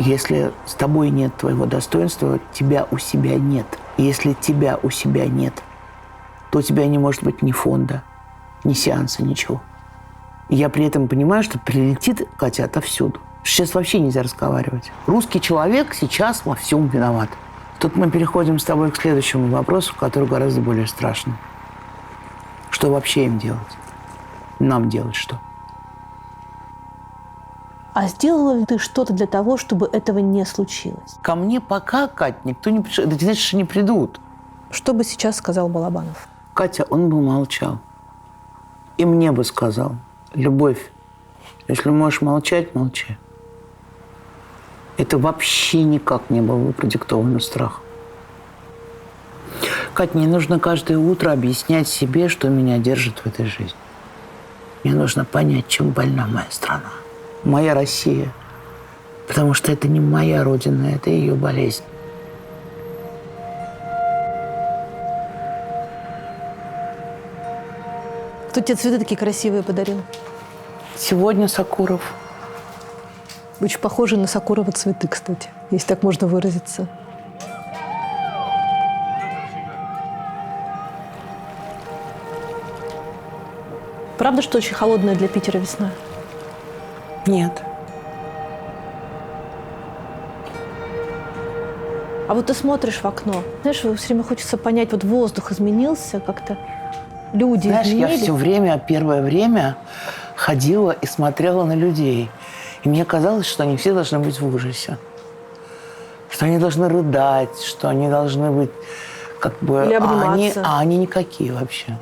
Если с тобой нет твоего достоинства, тебя у себя нет. Если тебя у себя нет, то у тебя не может быть ни фонда, ни сеанса, ничего. И я при этом понимаю, что прилетит Катя отовсюду. Сейчас вообще нельзя разговаривать. Русский человек сейчас во всем виноват. Тут мы переходим с тобой к следующему вопросу, который гораздо более страшный. Что вообще им делать? Нам делать что? А сделала ли ты что-то для того, чтобы этого не случилось? Ко мне пока, Кать, никто не пришел. Это значит, что не придут. Что бы сейчас сказал Балабанов? Катя, он бы молчал. И мне бы сказал: любовь, если можешь молчать, молчи. Это вообще никак не было продиктовано страхом. Кать, мне нужно каждое утро объяснять себе, что меня держит в этой жизни. Мне нужно понять, чем больна моя страна. Моя Россия. Потому что это не моя родина, это ее болезнь. Кто тебе цветы такие красивые подарил? Сегодня Сакуров. Очень похожи на Сакурова цветы, кстати, если так можно выразиться. Правда, что очень холодная для Питера весна? Нет. А вот ты смотришь в окно, знаешь, все время хочется понять, вот воздух изменился как-то, люди Знаешь, изменились. я все время, первое время ходила и смотрела на людей. И мне казалось, что они все должны быть в ужасе. Что они должны рыдать, что они должны быть как бы... Или обниматься. Они никакие вообще.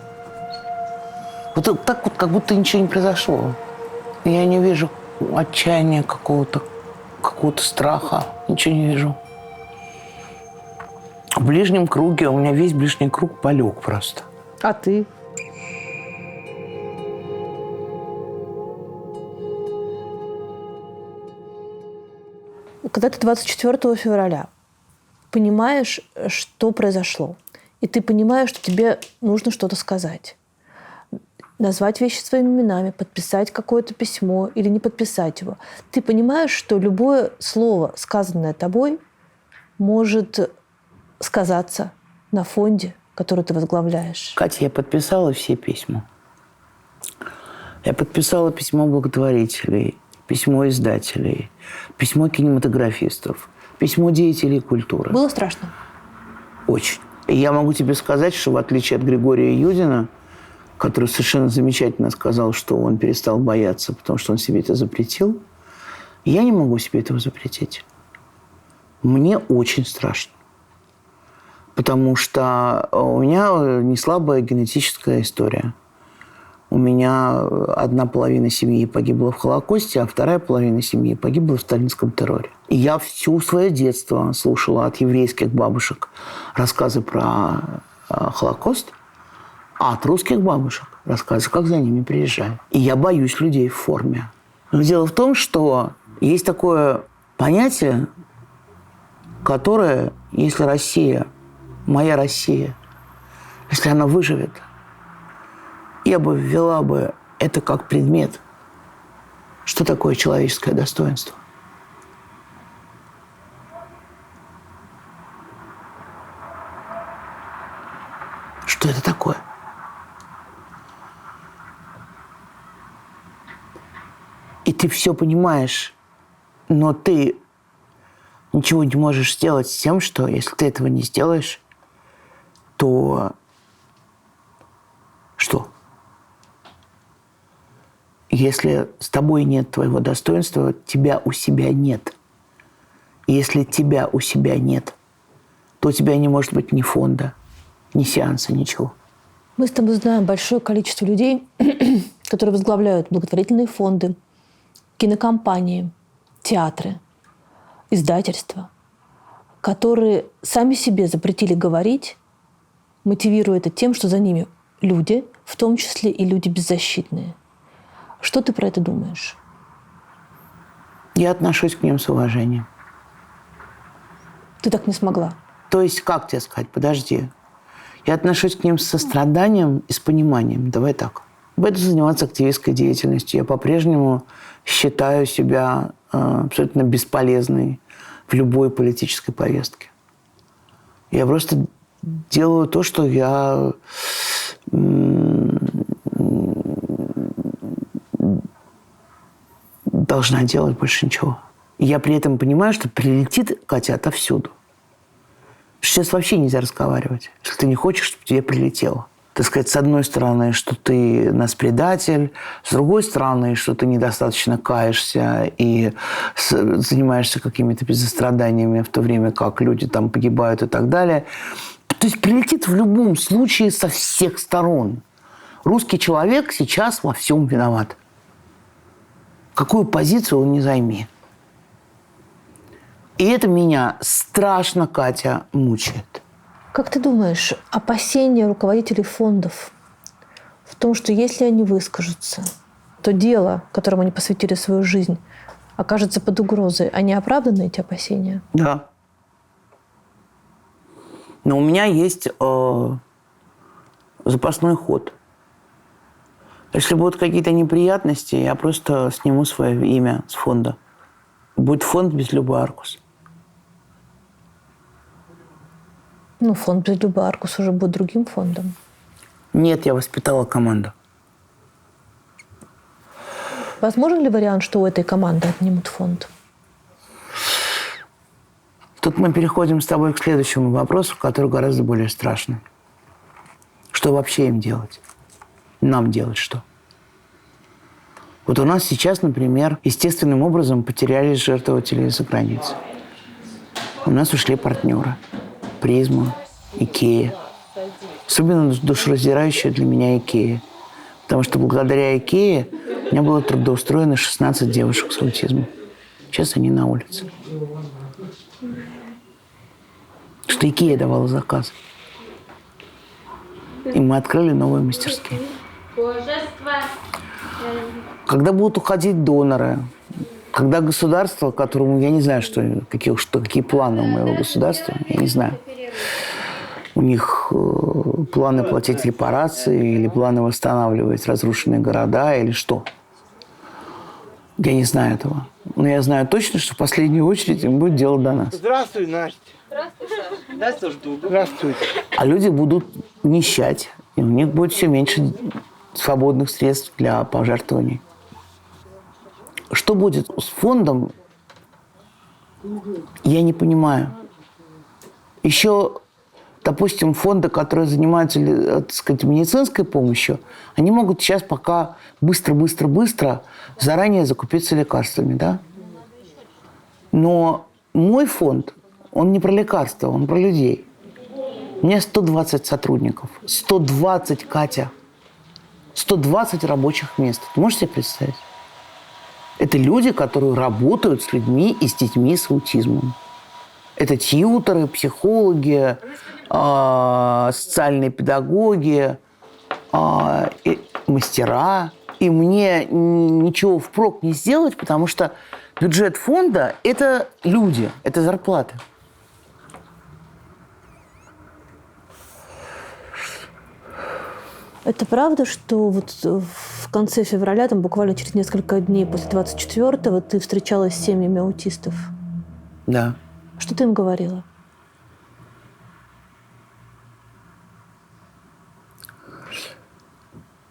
Вот так вот, как будто ничего не произошло. Я не вижу отчаяния какого-то страха. Ничего не вижу. В ближнем круге, у меня весь ближний круг полег просто. А ты? Когда ты 24 февраля понимаешь, что произошло, и ты понимаешь, что тебе нужно что-то сказать, назвать вещи своими именами, подписать какое-то письмо или не подписать его, ты понимаешь, что любое слово, сказанное тобой, может сказаться на фонде, который ты возглавляешь. Катя, я подписала все письма. Я подписала письмо благотворителей, письмо издателей, письмо кинематографистов, письмо деятелей культуры. Было страшно? Очень. И я могу тебе сказать, что в отличие от Григория Юдина, который совершенно замечательно сказал, что он перестал бояться, потому что он себе это запретил, я не могу себе этого запретить. Мне очень страшно. Потому что у меня не слабая генетическая история. У меня одна половина семьи погибла в Холокосте, а вторая половина семьи погибла в сталинском терроре. И я всю свое детство слушала от еврейских бабушек рассказы про Холокост, а от русских бабушек рассказы, как за ними приезжали. И я боюсь людей в форме. Но дело в том, что есть такое понятие, которое, если Россия, моя Россия, если она выживет, я бы ввела бы это как предмет. Что такое человеческое достоинство? Что это такое? И ты все понимаешь, но ты ничего не можешь сделать с тем, что если ты этого не сделаешь, то что? Если с тобой нет твоего достоинства, тебя у себя нет. И если тебя у себя нет, то у тебя не может быть ни фонда, ни сеанса, ничего. Мы с тобой знаем большое количество людей, которые возглавляют благотворительные фонды, кинокомпании, театры, издательства, которые сами себе запретили говорить, мотивируя это тем, что за ними люди, в том числе и люди беззащитные. Что ты про это думаешь? Я отношусь к ним с уважением. Ты так не смогла. То есть, как тебе сказать? Подожди. Я отношусь к ним с состраданием и с пониманием. Давай так. Буду заниматься активистской деятельностью. Я по-прежнему считаю себя абсолютно бесполезной в любой политической повестке. Я просто делаю то, что я должна делать, больше ничего. И я при этом понимаю, что прилетит Катя отовсюду. Сейчас вообще нельзя разговаривать, если ты не хочешь, чтобы тебе прилетело. Так сказать, с одной стороны, что ты нас предатель, с другой стороны, что ты недостаточно каешься и занимаешься какими-то безостраданиями, в то время как люди там погибают и так далее. То есть прилетит в любом случае со всех сторон. Русский человек сейчас во всем виноват. Какую позицию он не займи. И это меня страшно, Катя, мучает. Как ты думаешь, опасения руководителей фондов в том, что если они выскажутся, то дело, которому они посвятили свою жизнь, окажется под угрозой, они оправданы, эти опасения? Да. Но у меня есть запасной ход. Если будут какие-то неприятности, я просто сниму свое имя с фонда. Будет фонд «Безлюбой Аркус». Ну, фонд «Безлюбой Аркус» уже будет другим фондом. Нет, я воспитала команду. Возможен ли вариант, что у этой команды отнимут фонд? Тут мы переходим с тобой к следующему вопросу, который гораздо более страшный. Что вообще им делать? Нам делать что? Вот у нас сейчас, например, естественным образом потерялись жертвователи из-за границы. У нас ушли партнеры. Призма, Икея. Особенно душераздирающая для меня Икея. Потому что благодаря Икее у меня было трудоустроено 16 девушек с аутизмом. Сейчас они на улице. Что Икея давала заказ. И мы открыли новые мастерские. Когда будут уходить доноры, когда государство, которому я не знаю, какие планы у моего государства, я не знаю. У них планы платить репарации или планы восстанавливать разрушенные города или что. Я не знаю этого. Но я знаю точно, что в последнюю очередь им будет дело до нас. Здравствуй, Настя. Здравствуй, Саша. Настя, жду. Здравствуйте. А люди будут нищать, и у них будет все меньше свободных средств для пожертвований. Что будет с фондом, я не понимаю. Еще, допустим, фонды, которые занимаются, так сказать, медицинской помощью, они могут сейчас пока быстро заранее закупиться лекарствами, да? Но мой фонд, он не про лекарства, он про людей. У меня 120 сотрудников. 120, Катя. 120 рабочих мест. Ты можешь себе представить? Это люди, которые работают с людьми и с детьми с аутизмом. Это тьюторы, психологи, социальные педагоги, мастера. И мне ничего впрок не сделать, потому что бюджет фонда – это люди, это зарплаты. Это правда, что вот в конце февраля, там буквально через несколько дней после 24-го, ты встречалась с семьями аутистов? Да. Что ты им говорила?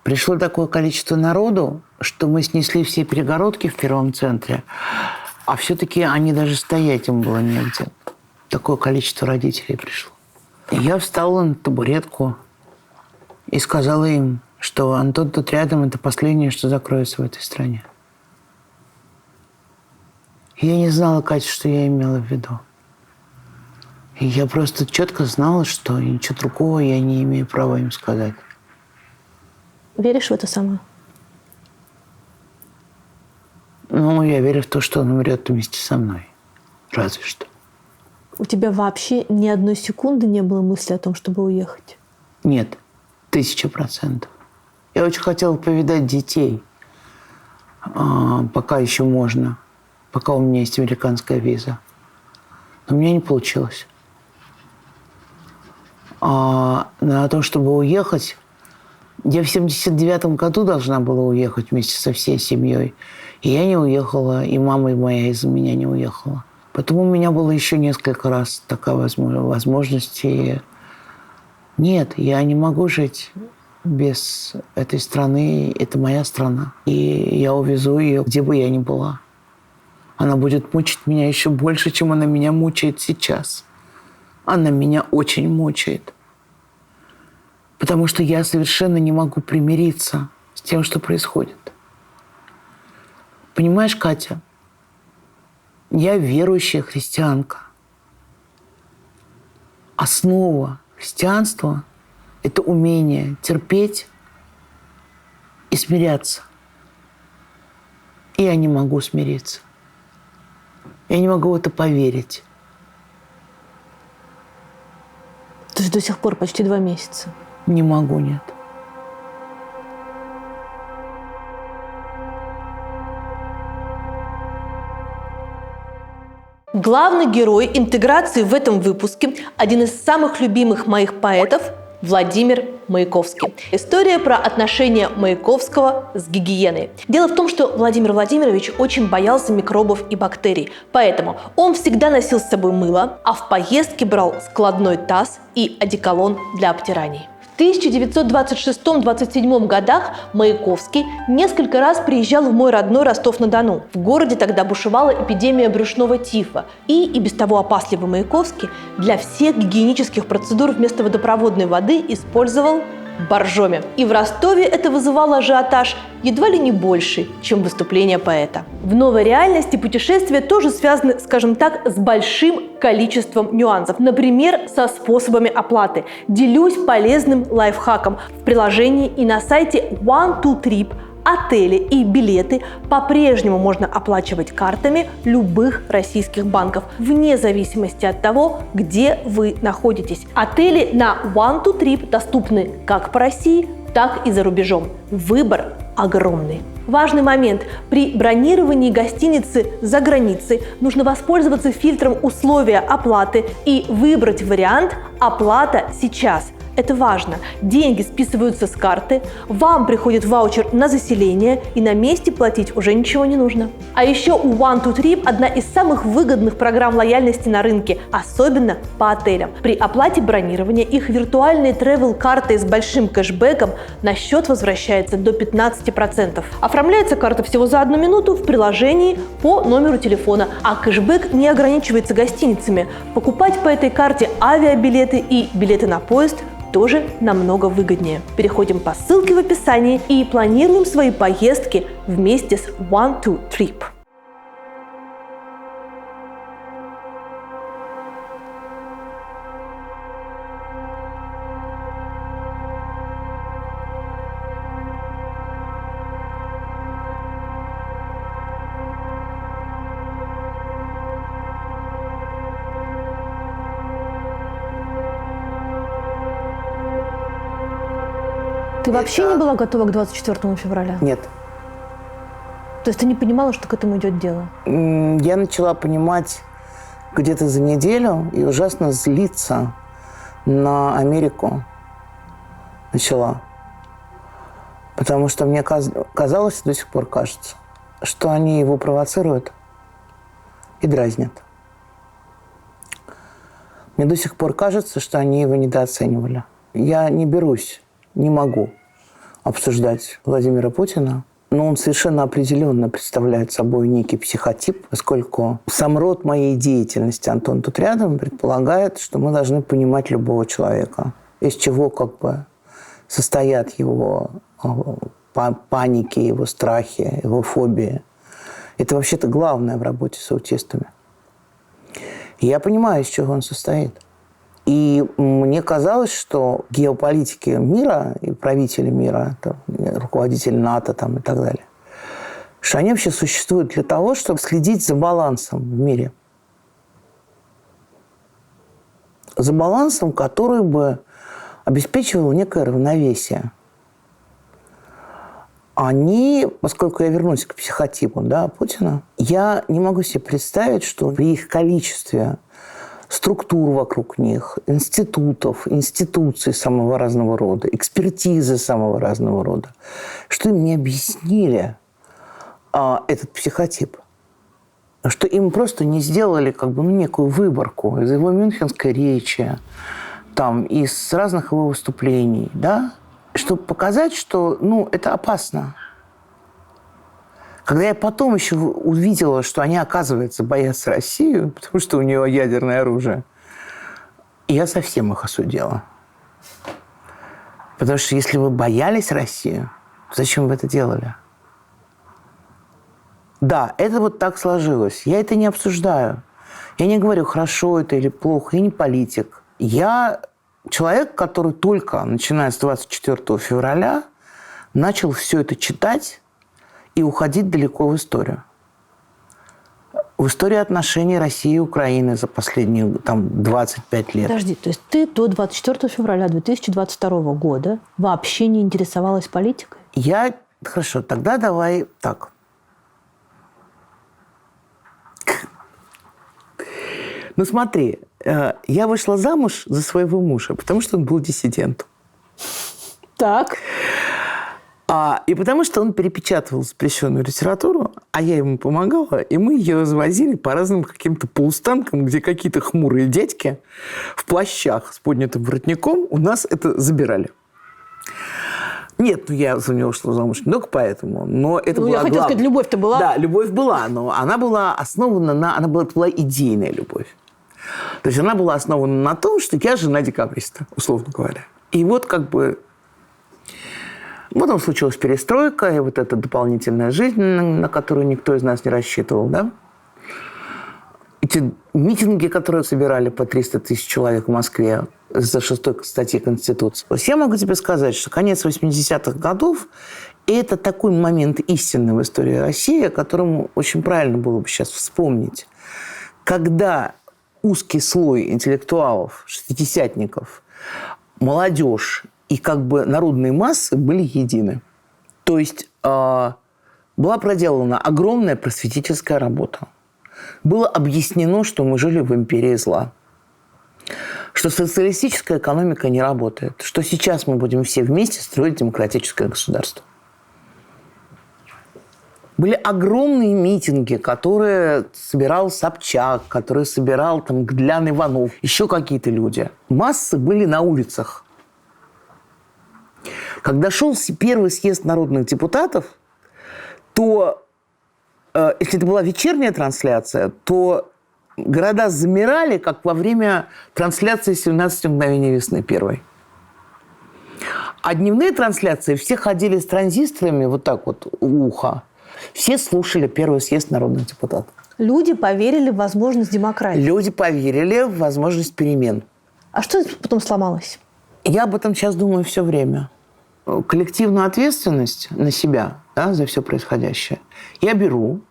Пришло такое количество народу, что мы снесли все перегородки в первом центре, а все-таки они даже стоять им было негде. Такое количество родителей пришло. И я встала на табуретку и сказала им, что Антон тут рядом – это последнее, что закроется в этой стране. И я не знала, Катя, что я имела в виду. И я просто четко знала, что ничего другого я не имею права им сказать. Веришь в это сама? Ну, я верю в то, что он умрет вместе со мной. Разве что. У тебя вообще ни одной секунды не было мысли о том, чтобы уехать? Нет. 1000%. Я очень хотела повидать детей, пока еще можно, пока у меня есть американская виза. Но у меня не получилось. На то, чтобы уехать, я в 79-м году должна была уехать вместе со всей семьей. И я не уехала, и мама моя из-за меня не уехала. Потом у меня было еще несколько раз такая возможность. И нет, я не могу жить без этой страны. Это моя страна. И я увезу ее, где бы я ни была. Она будет мучить меня еще больше, чем она меня мучает сейчас. Она меня очень мучает. Потому что я совершенно не могу примириться с тем, что происходит. Понимаешь, Катя, я верующая христианка. Основа христианства – это умение терпеть и смиряться. И я не могу смириться. Я не могу в это поверить. То есть до сих пор почти 2 месяца. Не могу, нет. Главный герой интеграции в этом выпуске – один из самых любимых моих поэтов Владимир Маяковский. История про отношения Маяковского с гигиеной. Дело в том, что Владимир Владимирович очень боялся микробов и бактерий, поэтому он всегда носил с собой мыло, а в поездке брал складной таз и одеколон для обтираний. В 1926-27 годах Маяковский несколько раз приезжал в мой родной Ростов-на-Дону. В городе тогда бушевала эпидемия брюшного тифа. И без того опасливый Маяковский для всех гигиенических процедур вместо водопроводной воды использовал боржоми. И в Ростове это вызывало ажиотаж едва ли не больше, чем выступление поэта. В новой реальности путешествия тоже связаны, скажем так, с большим количеством нюансов. Например, со способами оплаты. Делюсь полезным лайфхаком в приложении и на сайте One2Trip. Отели и билеты по-прежнему можно оплачивать картами любых российских банков, вне зависимости от того, где вы находитесь. Отели на One2Trip доступны как по России, так и за рубежом. Выбор огромный. Важный момент. При бронировании гостиницы за границей нужно воспользоваться фильтром условия оплаты и выбрать вариант «Оплата сейчас». Это важно. Деньги списываются с карты, вам приходит ваучер на заселение, и на месте платить уже ничего не нужно. А еще у One2Trip одна из самых выгодных программ лояльности на рынке, особенно по отелям. При оплате бронирования их виртуальные travel-карты с большим кэшбэком на счет возвращается до 15%. Оформляется карта всего за 1 минуту в приложении по номеру телефона, а кэшбэк не ограничивается гостиницами. Покупать по этой карте авиабилеты и билеты на поезд тоже намного выгоднее. Переходим по ссылке в описании и планируем свои поездки вместе с One2Trip. Ты вообще не была готова к 24 февраля? Нет. То есть ты не понимала, что к этому идет дело? Я начала понимать где-то за неделю и ужасно злиться на Америку. Начала. Потому что мне казалось, до сих пор кажется, что они его провоцируют и дразнят. Мне до сих пор кажется, что они его недооценивали. Я не берусь, не могу обсуждать Владимира Путина, но он совершенно определенно представляет собой некий психотип, поскольку сам род моей деятельности, Антон тут рядом, предполагает, что мы должны понимать любого человека, из чего как бы состоят его паники, его страхи, его фобии. Это вообще-то главное в работе с аутистами. И я понимаю, из чего он состоит. И мне казалось, что геополитики мира и правители мира, там, руководители НАТО там, и так далее, что они вообще существуют для того, чтобы следить за балансом в мире. За балансом, который бы обеспечивал некое равновесие. Они, поскольку я вернусь к психотипу Путина, я не могу себе представить, что при их количестве структур вокруг них, институтов, институций самого разного рода, экспертизы самого разного рода, что им не объяснили этот психотип. что им просто не сделали как бы, некую выборку из его мюнхенской речи, там, из разных его выступлений, да, чтобы показать, что, это опасно. Когда я потом еще увидела, что они, оказывается, боятся Россию, потому что у нее ядерное оружие, я совсем их осудила. Потому что если вы боялись Россию, зачем вы это делали? Да, это вот так сложилось. Я это не обсуждаю. Я не говорю, хорошо это или плохо. Я не политик. Я человек, который только, начиная с 24 февраля, начал все это читать и уходить далеко в историю. В историю отношений России и Украины за последние 25 лет. Подожди, то есть ты до 24 февраля 2022 года вообще не интересовалась политикой? Хорошо, тогда давай так. Смотри, я вышла замуж за своего мужа, потому что он был диссидентом. Так. И потому что он перепечатывал запрещенную литературу, а я ему помогала, и мы ее развозили по разным каким-то полустанкам, где какие-то хмурые дядьки в плащах с поднятым воротником у нас это забирали. Нет, я за него шла замуж не только поэтому, но это была я хотела сказать, любовь-то была. Да, любовь была, но она была основана это была идейная любовь. То есть она была основана на том, что я жена декабриста, условно говоря. И вот потом случилась перестройка, и вот эта дополнительная жизнь, на которую никто из нас не рассчитывал, да? Эти митинги, которые собирали по 300 тысяч человек в Москве за 6 статьи Конституции. То есть я могу тебе сказать, что конец 80-х годов – это такой момент истины в истории России, о котором очень правильно было бы сейчас вспомнить. Когда узкий слой интеллектуалов, шестидесятников, молодежь и народные массы были едины. То есть была проделана огромная просветительская работа. Было объяснено, что мы жили в империи зла. Что социалистическая экономика не работает. Что сейчас мы будем все вместе строить демократическое государство. Были огромные митинги, которые собирал Собчак, которые собирал Гдлян Иванов, еще какие-то люди. Массы были на улицах. Когда шел первый съезд народных депутатов, то, если это была вечерняя трансляция, то города замирали, как во время трансляции «17 мгновений весны» первой. А дневные трансляции все ходили с транзисторами вот так вот у уха. Все слушали первый съезд народных депутатов. Люди поверили в возможность демократии. Люди поверили в возможность перемен. А что потом сломалось? Я об этом сейчас думаю все время. Коллективную ответственность на себя, да, за все происходящее я беру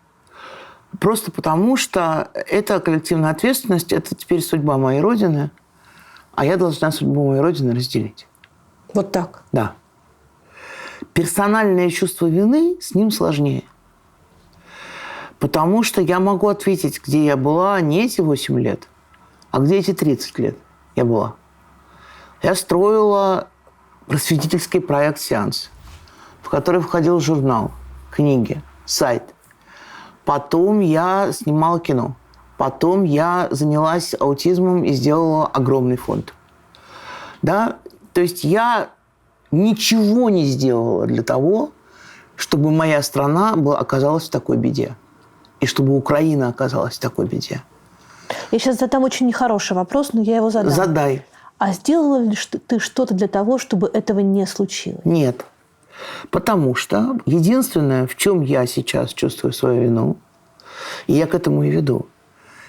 просто потому, что эта коллективная ответственность – это теперь судьба моей Родины, а я должна судьбу моей Родины разделить. Вот так? Да. Персональное чувство вины с ним сложнее. Потому что я могу ответить, где я была не эти 8 лет, а где эти 30 лет я была. Я строила просветительский проект «Сеанс», в который входил журнал, книги, сайт. Потом я снимала кино. Потом я занялась аутизмом и сделала огромный фонд. Да? То есть я ничего не сделала для того, чтобы моя страна оказалась в такой беде. И чтобы Украина оказалась в такой беде. Я сейчас задам очень нехороший вопрос, но я его задам. Задай. А сделала ли ты что-то для того, чтобы этого не случилось? Нет. Потому что единственное, в чем я сейчас чувствую свою вину, и я к этому и веду,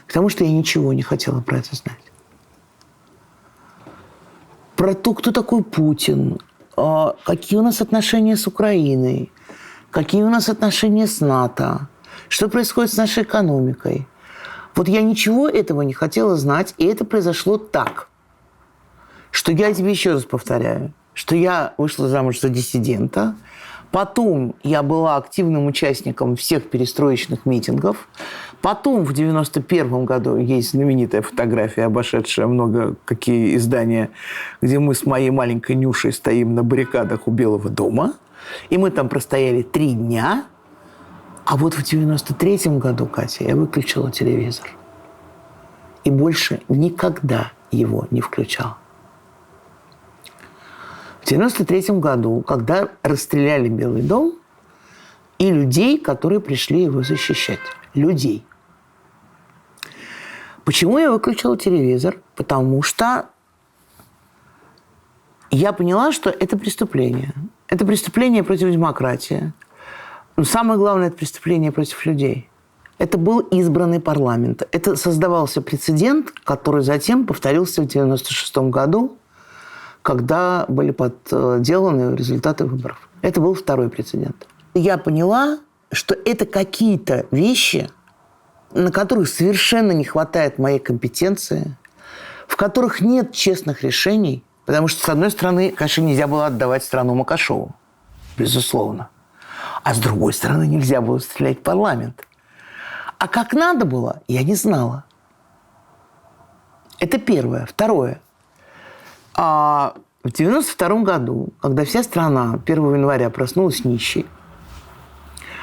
потому что я ничего не хотела про это знать. Про то, кто такой Путин, какие у нас отношения с Украиной, какие у нас отношения с НАТО, что происходит с нашей экономикой. Вот я ничего этого не хотела знать, и это произошло так, что я тебе еще раз повторяю, что я вышла замуж за диссидента, потом я была активным участником всех перестроечных митингов, потом в 91 году есть знаменитая фотография, обошедшая много какие издания, где мы с моей маленькой Нюшей стоим на баррикадах у Белого дома, и мы там простояли 3 дня, А вот в 93-м году, Катя, я выключила телевизор. И больше никогда его не включала. В 93-м году, когда расстреляли Белый дом, и людей, которые пришли его защищать. Людей. Почему я выключила телевизор? Потому что я поняла, что это преступление. Это преступление против демократии. Но самое главное, это преступление против людей. Это был избранный парламент. Это создавался прецедент, который затем повторился в 1996 году, когда были подделаны результаты выборов. Это был второй прецедент. Я поняла, что это какие-то вещи, на которых совершенно не хватает моей компетенции, в которых нет честных решений, потому что, с одной стороны, конечно, нельзя было отдавать страну Макашову, безусловно, а с другой стороны, нельзя было стрелять в парламент. А как надо было, я не знала. Это первое. Второе. В 1992 году, когда вся страна 1 января проснулась нищей,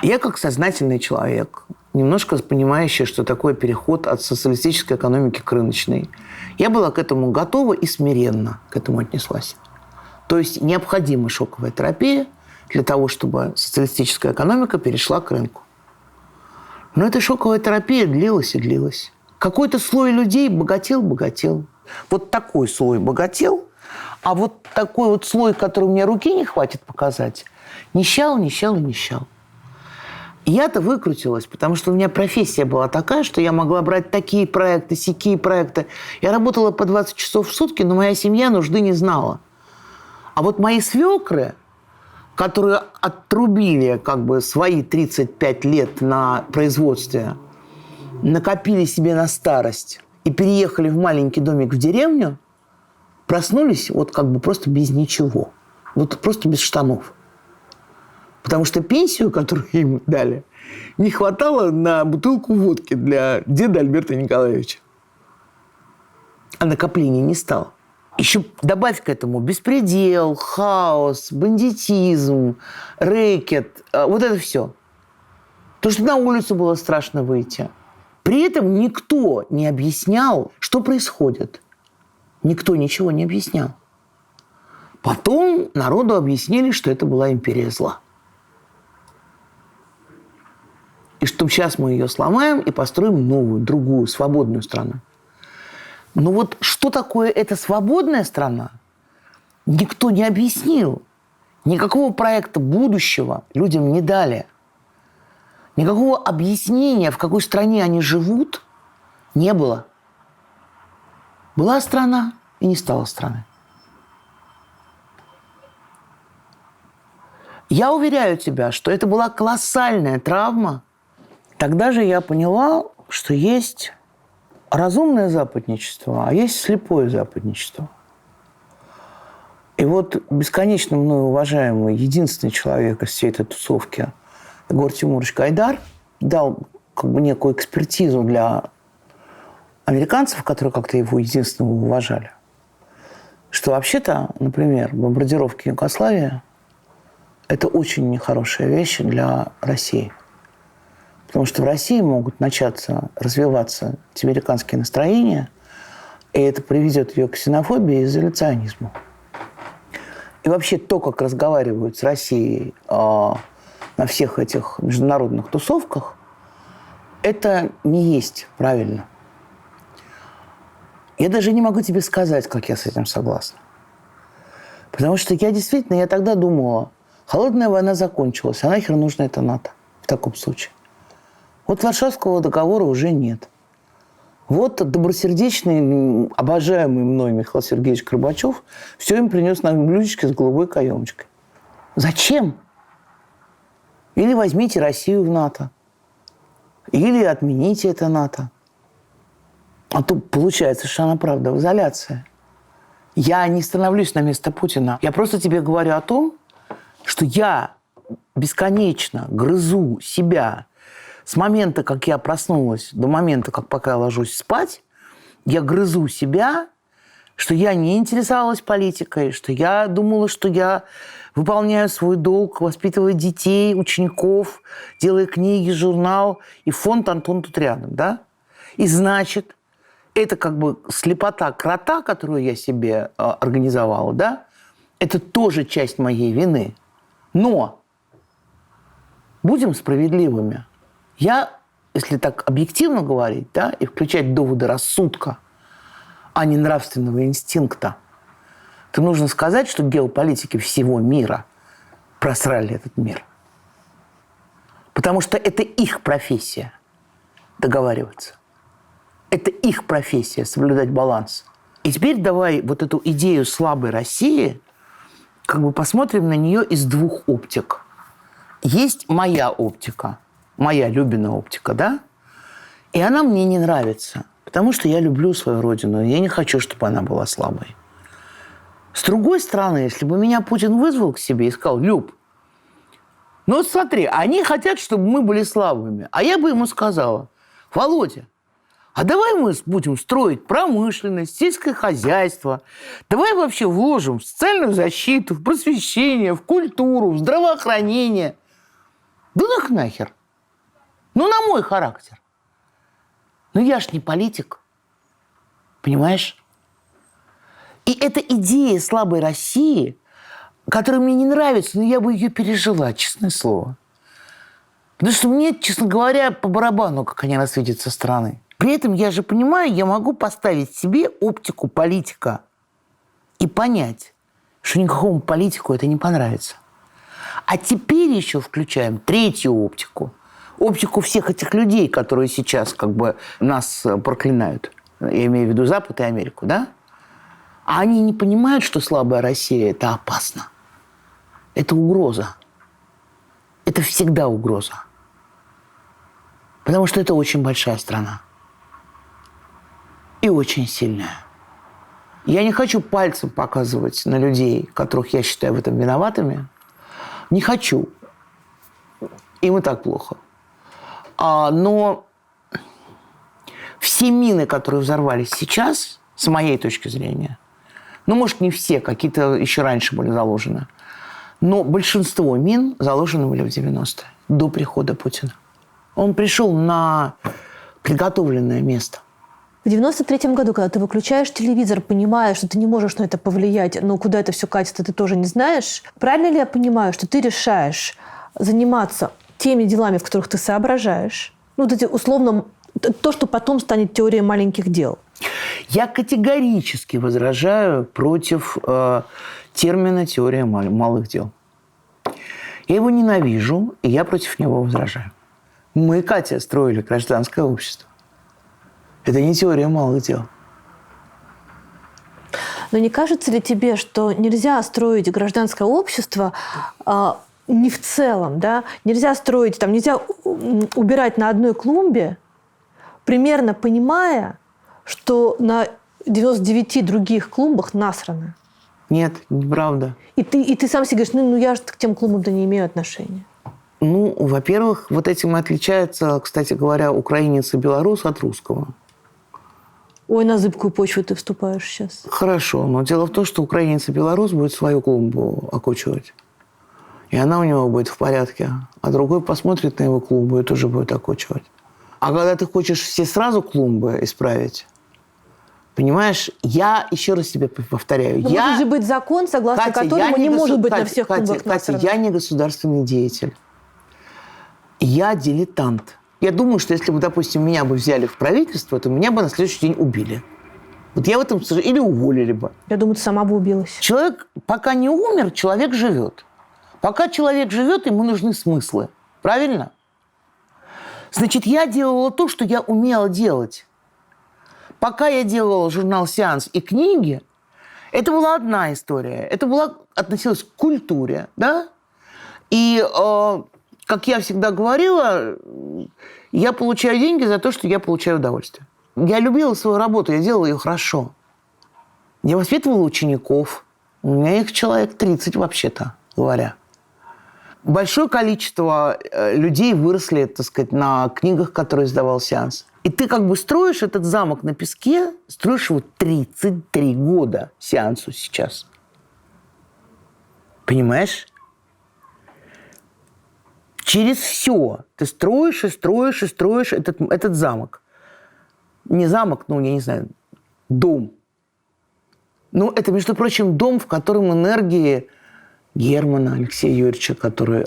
я, как сознательный человек, немножко понимающий, что такое переход от социалистической экономики к рыночной, я была к этому готова и смиренно к этому отнеслась. То есть необходима шоковая терапия для того, чтобы социалистическая экономика перешла к рынку. Но эта шоковая терапия длилась и длилась. Какой-то слой людей богател. Вот такой слой богател, а вот такой вот слой, который у меня руки не хватит показать, нищал. Я-то выкрутилась, потому что у меня профессия была такая, что я могла брать такие проекты, сякие проекты. Я работала по 20 часов в сутки, но моя семья нужды не знала. А вот мои свекры, которые отрубили свои 35 лет на производстве, накопили себе на старость и переехали в маленький домик в деревню, проснулись просто без ничего. Вот просто без штанов. Потому что пенсию, которую им дали, не хватало на бутылку водки для деда Альберта Николаевича. А накоплений не стало. Еще добавь к этому беспредел, хаос, бандитизм, рэкет. Вот это все. То, что на улицу было страшно выйти. При этом никто не объяснял, что происходит. Никто ничего не объяснял. Потом народу объяснили, что это была империя зла. И что сейчас мы ее сломаем и построим новую, другую, свободную страну. Но вот что такое эта свободная страна, никто не объяснил. Никакого проекта будущего людям не дали. Никакого объяснения, в какой стране они живут, не было. Была страна и не стала страной. Я уверяю тебя, что это была колоссальная травма. Тогда же я поняла, что есть разумное западничество, а есть слепое западничество. И вот бесконечно мною уважаемый, единственный человек из всей этой тусовки, Егор Тимурович Гайдар, дал некую экспертизу для американцев, которые как-то его единственного уважали. Что вообще-то, например, бомбардировки Югославии – это очень нехорошая вещь для России. Потому что в России могут развиваться антиамериканские настроения, и это приведет ее к ксенофобии и изоляционизму. И вообще то, как разговаривают с Россией на всех этих международных тусовках, это не есть правильно. Я даже не могу тебе сказать, как я с этим согласна. Потому что я тогда думала, холодная война закончилась, а нахер нужно это НАТО в таком случае? Вот Варшавского договора уже нет. Вот добросердечный, обожаемый мной Михаил Сергеевич Горбачев все им принес на блюдечке с голубой каемочкой. Зачем? Или возьмите Россию в НАТО. Или отмените это НАТО. А то получается, что она, правда, в изоляции. Я не становлюсь на место Путина. Я просто тебе говорю о том, что я бесконечно грызу себя с момента, как я проснулась, до момента, как пока я ложусь спать, я грызу себя, что я не интересовалась политикой, что я думала, что я выполняю свой долг, воспитывая детей, учеников, делая книги, журнал, и фонд «Антон» тут рядом, да? И значит, это как бы слепота крота, которую я себе организовала, да? Это тоже часть моей вины. Но будем справедливыми. Я, если так объективно говорить, да, и включать доводы рассудка, а не нравственного инстинкта, то нужно сказать, что геополитики всего мира просрали этот мир. Потому что это их профессия договариваться. Это их профессия соблюдать баланс. И теперь давай вот эту идею слабой России как бы посмотрим на нее из двух оптик. Есть моя оптика, моя Любина оптика, да? И она мне не нравится, потому что я люблю свою родину, и я не хочу, чтобы она была слабой. С другой стороны, если бы меня Путин вызвал к себе и сказал: Люб, ну вот смотри, они хотят, чтобы мы были слабыми. А я бы ему сказала: Володя, а давай мы будем строить промышленность, сельское хозяйство. Давай вообще вложим в социальную защиту, в просвещение, в культуру, в здравоохранение. Да ну нахер. Ну, на мой характер. Ну, я ж не политик. Понимаешь? И эта идея слабой России, которая мне не нравится, но я бы ее пережила, честное слово. Потому что мне, честно говоря, по барабану, как они нас видят со стороны. При этом я же понимаю, я могу поставить себе оптику политика и понять, что никакому политику это не понравится. А теперь еще включаем третью оптику. Оптику всех этих людей, которые сейчас как бы нас проклинают. Я имею в виду Запад и Америку, да? А они не понимают, что слабая Россия – это опасно. Это угроза. Это всегда угроза. Потому что это очень большая страна. И очень сильная. Я не хочу пальцем показывать на людей, которых я считаю в этом виноватыми. Не хочу. Им и так плохо. Но все мины, которые взорвались сейчас, с моей точки зрения, ну, может, не все, какие-то еще раньше были заложены, но большинство мин заложены были в 90-е, до прихода Путина. Он пришел на приготовленное место. В 93-м году, когда ты выключаешь телевизор, понимая, что ты не можешь на это повлиять, но куда это все катится, ты тоже не знаешь, правильно ли я понимаю, что ты решаешь заниматься теми делами, в которых ты соображаешь, ну, вот эти условно, то, что потом станет теорией маленьких дел? Я категорически возражаю против термина «теория малых дел». Я его ненавижу, и я против него возражаю. Мы, Катя, строили гражданское общество. Это не теория малых дел. Но не кажется ли тебе, что нельзя строить гражданское общество не в целом, да? Нельзя строить, там, нельзя убирать на одной клумбе, примерно понимая, что на 99 других клумбах насрано. Нет, неправда. И ты сам себе говоришь, ну я же к тем клумбам-то не имею отношения. Ну, во-первых, вот этим и отличается, кстати говоря, украинец и белорус от русского. Ой, на зыбкую почву ты вступаешь сейчас. Хорошо, но дело в том, что украинец и белорус будет свою клумбу окучивать. И она у него будет в порядке. А другой посмотрит на его клумбу и тоже будет окучивать. А когда ты хочешь все сразу клумбы исправить, понимаешь, я еще раз тебе повторяю. Но может же быть закон, согласно которому не может быть на всех клумбах насрано. Катя, я не государственный деятель. Я дилетант. Я думаю, что если бы, допустим, меня бы взяли в правительство, то меня бы на следующий день убили. Вот я в этом... Или уволили бы. Я думаю, ты сама бы убилась. Человек, пока не умер, человек живет. Пока человек живет, ему нужны смыслы. Правильно? Значит, я делала то, что я умела делать. Пока я делала журнал «Сеанс» и книги, это была одна история. Это относилось к культуре, да? И, как я всегда говорила, я получаю деньги за то, что я получаю удовольствие. Я любила свою работу, я делала ее хорошо. Я воспитывала учеников. У меня их человек 30 вообще-то говоря. Большое количество людей выросли, так сказать, на книгах, которые издавал «Сеанс». И ты как бы строишь этот замок на песке, строишь его 33 года «Сеансу» сейчас. Понимаешь? Через все. Ты строишь и строишь и строишь этот замок. Не замок, ну, я не знаю, дом. Ну, это, между прочим, дом, в котором энергии Германа Алексея Юрьевича, который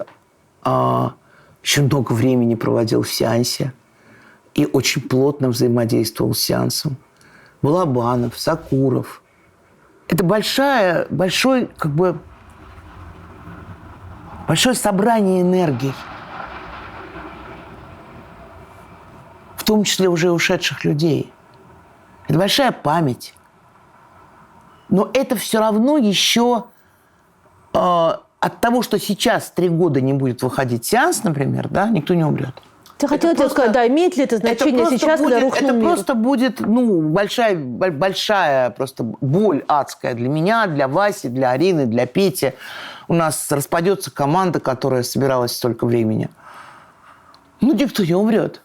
еще много времени проводил в сеансе и очень плотно взаимодействовал с сеансом. Балабанов, Сакуров. Это большое собрание энергий. В том числе уже ушедших людей. Это большая память. Но это все равно еще от того, что сейчас 3 года не будет выходить сеанс, например, да, никто не умрет. Ты хотела сказать, да, имеет ли это значение сейчас, когда рухнул мир? Это просто будет, большая просто боль адская для меня, для Васи, для Арины, для Пети. У нас распадется команда, которая собиралась столько времени. Никто не умрет.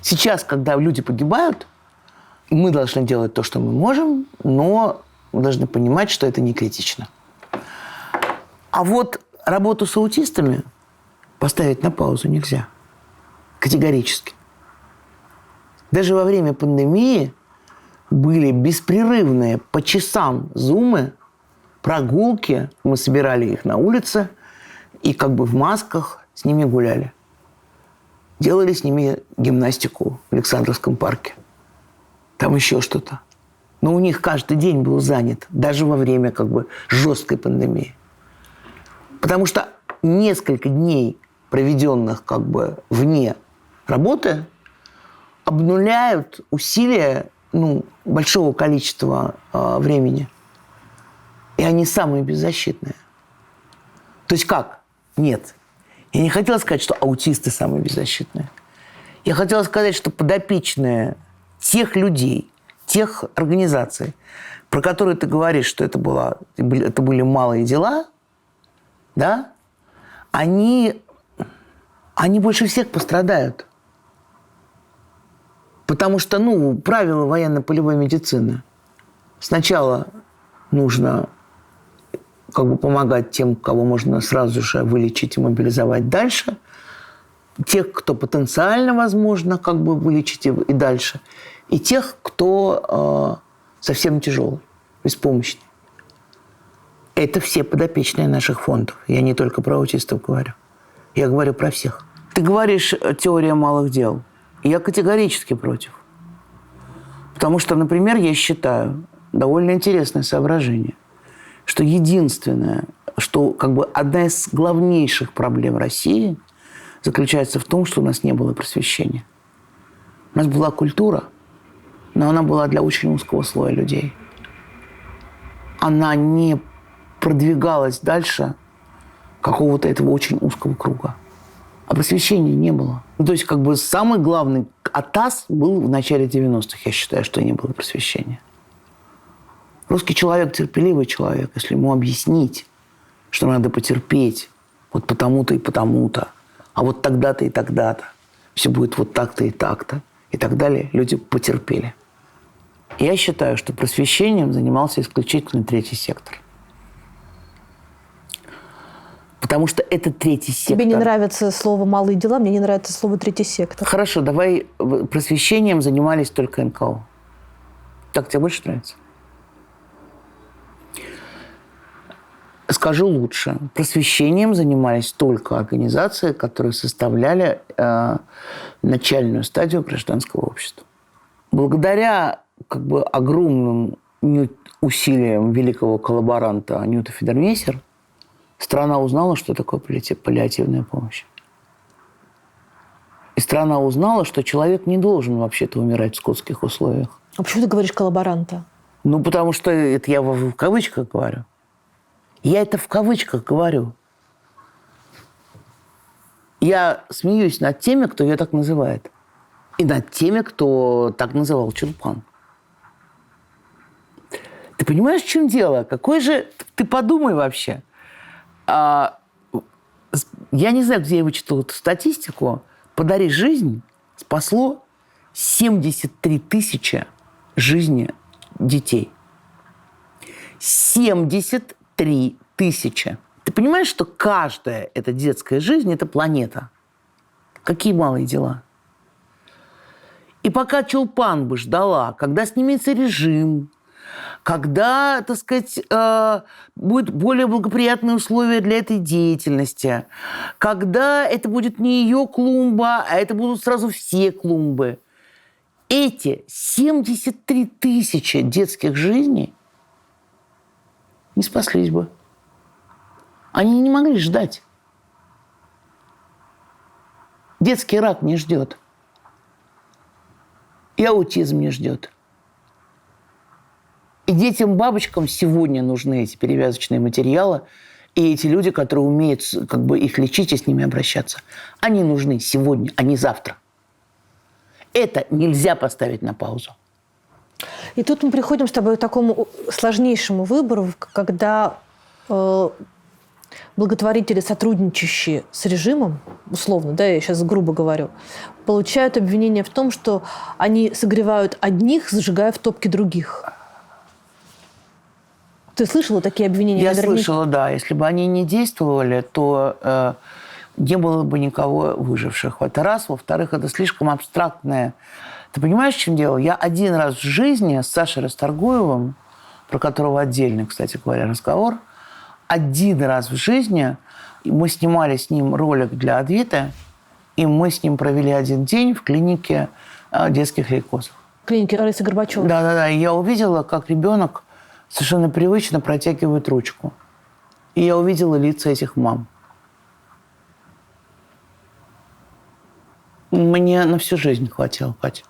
Сейчас, когда люди погибают, мы должны делать то, что мы можем, но мы должны понимать, что это не критично. А вот работу с аутистами поставить на паузу нельзя. Категорически. Даже во время пандемии были беспрерывные по часам зумы, прогулки. Мы собирали их на улице и в масках с ними гуляли. Делали с ними гимнастику в Александровском парке. Там еще что-то. Но у них каждый день был занят, даже во время жесткой пандемии. Потому что несколько дней, проведенных вне работы, обнуляют усилия большого количества времени. И они самые беззащитные. То есть как? Нет. Я не хотела сказать, что аутисты самые беззащитные. Я хотела сказать, что подопечные тех людей, тех организаций, про которые ты говоришь, что это были малые дела, да, они больше всех пострадают. Потому что, правила военно-полевой медицины. Сначала нужно помогать тем, кого можно сразу же вылечить и мобилизовать дальше. Тех, кто потенциально возможно вылечить и дальше. И тех, кто совсем тяжелый, беспомощный. Это все подопечные наших фондов. Я не только про аутистов говорю. Я говорю про всех. Ты говоришь теория малых дел. Я категорически против. Потому что, например, я считаю, довольно интересное соображение, что единственное, что одна из главнейших проблем России заключается в том, что у нас не было просвещения. У нас была культура, но она была для очень узкого слоя людей. Она не продвигалась дальше какого-то этого очень узкого круга. А просвещения не было. То есть самый главный атас был в начале 90-х. Я считаю, что не было просвещения. Русский человек – терпеливый человек. Если ему объяснить, что надо потерпеть вот потому-то и потому-то, а вот тогда-то и тогда-то, все будет вот так-то и так-то, и так далее, люди потерпели. Я считаю, что просвещением занимался исключительно третий сектор. Потому что это третий сектор. Тебе не нравится слово «малые дела», мне не нравится слово «третий сектор». Хорошо, давай просвещением занимались только НКО. Так тебе больше нравится? Скажу лучше. Просвещением занимались только организации, которые составляли начальную стадию гражданского общества. Благодаря огромным усилиям великого коллаборанта Ньюта Федермейсер страна узнала, что такое паллиативная помощь. И страна узнала, что человек не должен вообще-то умирать в скотских условиях. А почему ты говоришь коллаборанта? Потому что это я в кавычках говорю. Я это в кавычках говорю. Я смеюсь над теми, кто ее так называет. И над теми, кто так называл Чулпан. Ты понимаешь, в чем дело? Какой же... Ты подумай вообще. Я не знаю, где я вычитала эту статистику. «Подари жизнь» спасло 73 тысячи жизней детей. 73 1000. Ты понимаешь, что каждая эта детская жизнь – это планета? Какие малые дела? И пока Чулпан бы ждала, когда снимется режим, когда, так сказать, будут более благоприятные условия для этой деятельности, когда это будет не ее клумба, а это будут сразу все клумбы, эти 73 тысячи детских жизней не спаслись бы. Они не могли ждать. Детский рак не ждет. И аутизм не ждет. И детям-бабочкам сегодня нужны эти перевязочные материалы и эти люди, которые умеют как бы их лечить и с ними обращаться. Они нужны сегодня, а не завтра. Это нельзя поставить на паузу. И тут мы приходим с тобой к такому сложнейшему выбору, когда благотворители, сотрудничающие с режимом, условно, да, я сейчас грубо говорю, получают обвинение в том, что они согревают одних, зажигая в топке других. Ты слышала такие обвинения? Я слышала, да. Если бы они не действовали, то не было бы никого выживших. Это раз. Во-вторых, это слишком абстрактное. Ты понимаешь, в чем дело? Я один раз в жизни с Сашей Расторгуевым, про которого отдельный, кстати говоря, разговор, один раз в жизни мы снимали с ним ролик для Адвиты, и мы с ним провели один день в клинике детских лейкозов. В клинике Ларисы Горбачевой. Да. И я увидела, как ребенок совершенно привычно протягивает ручку. И я увидела лица этих мам. Мне на всю жизнь хватило, Катя.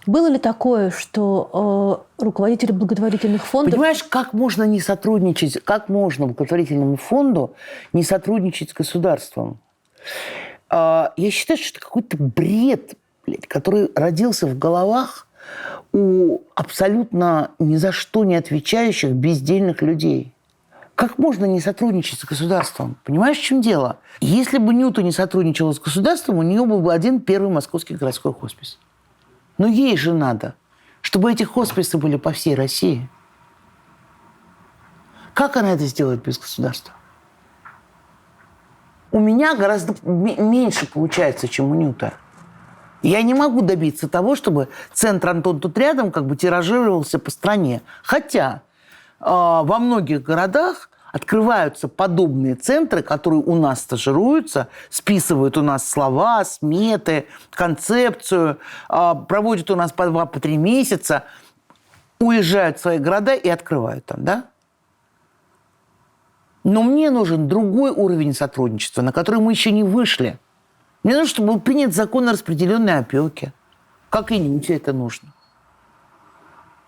Было ли такое, что руководители благотворительных фондов... Понимаешь, как можно не сотрудничать, как можно благотворительному фонду не сотрудничать с государством? Я считаю, что это какой-то бред, блядь, который родился в головах у абсолютно ни за что не отвечающих бездельных людей. Как можно не сотрудничать с государством? Понимаешь, в чем дело? Если бы Нюта не сотрудничала с государством, у нее был бы один первый московский городской хоспис. Но ей же надо, чтобы эти хосписы были по всей России. Как она это сделает без государства? У меня гораздо меньше получается, чем у Нюта. Я не могу добиться того, чтобы центр «Антон тут рядом» как бы тиражировался по стране. Хотя во многих городах открываются подобные центры, которые у нас стажируются, списывают у нас слова, сметы, концепцию, проводят у нас по 2-3 месяца, уезжают в свои города и открывают там, да? Но мне нужен другой уровень сотрудничества, на который мы еще не вышли. Мне нужно, чтобы был принят закон о распределенной опеке. Как и Нюте это нужно.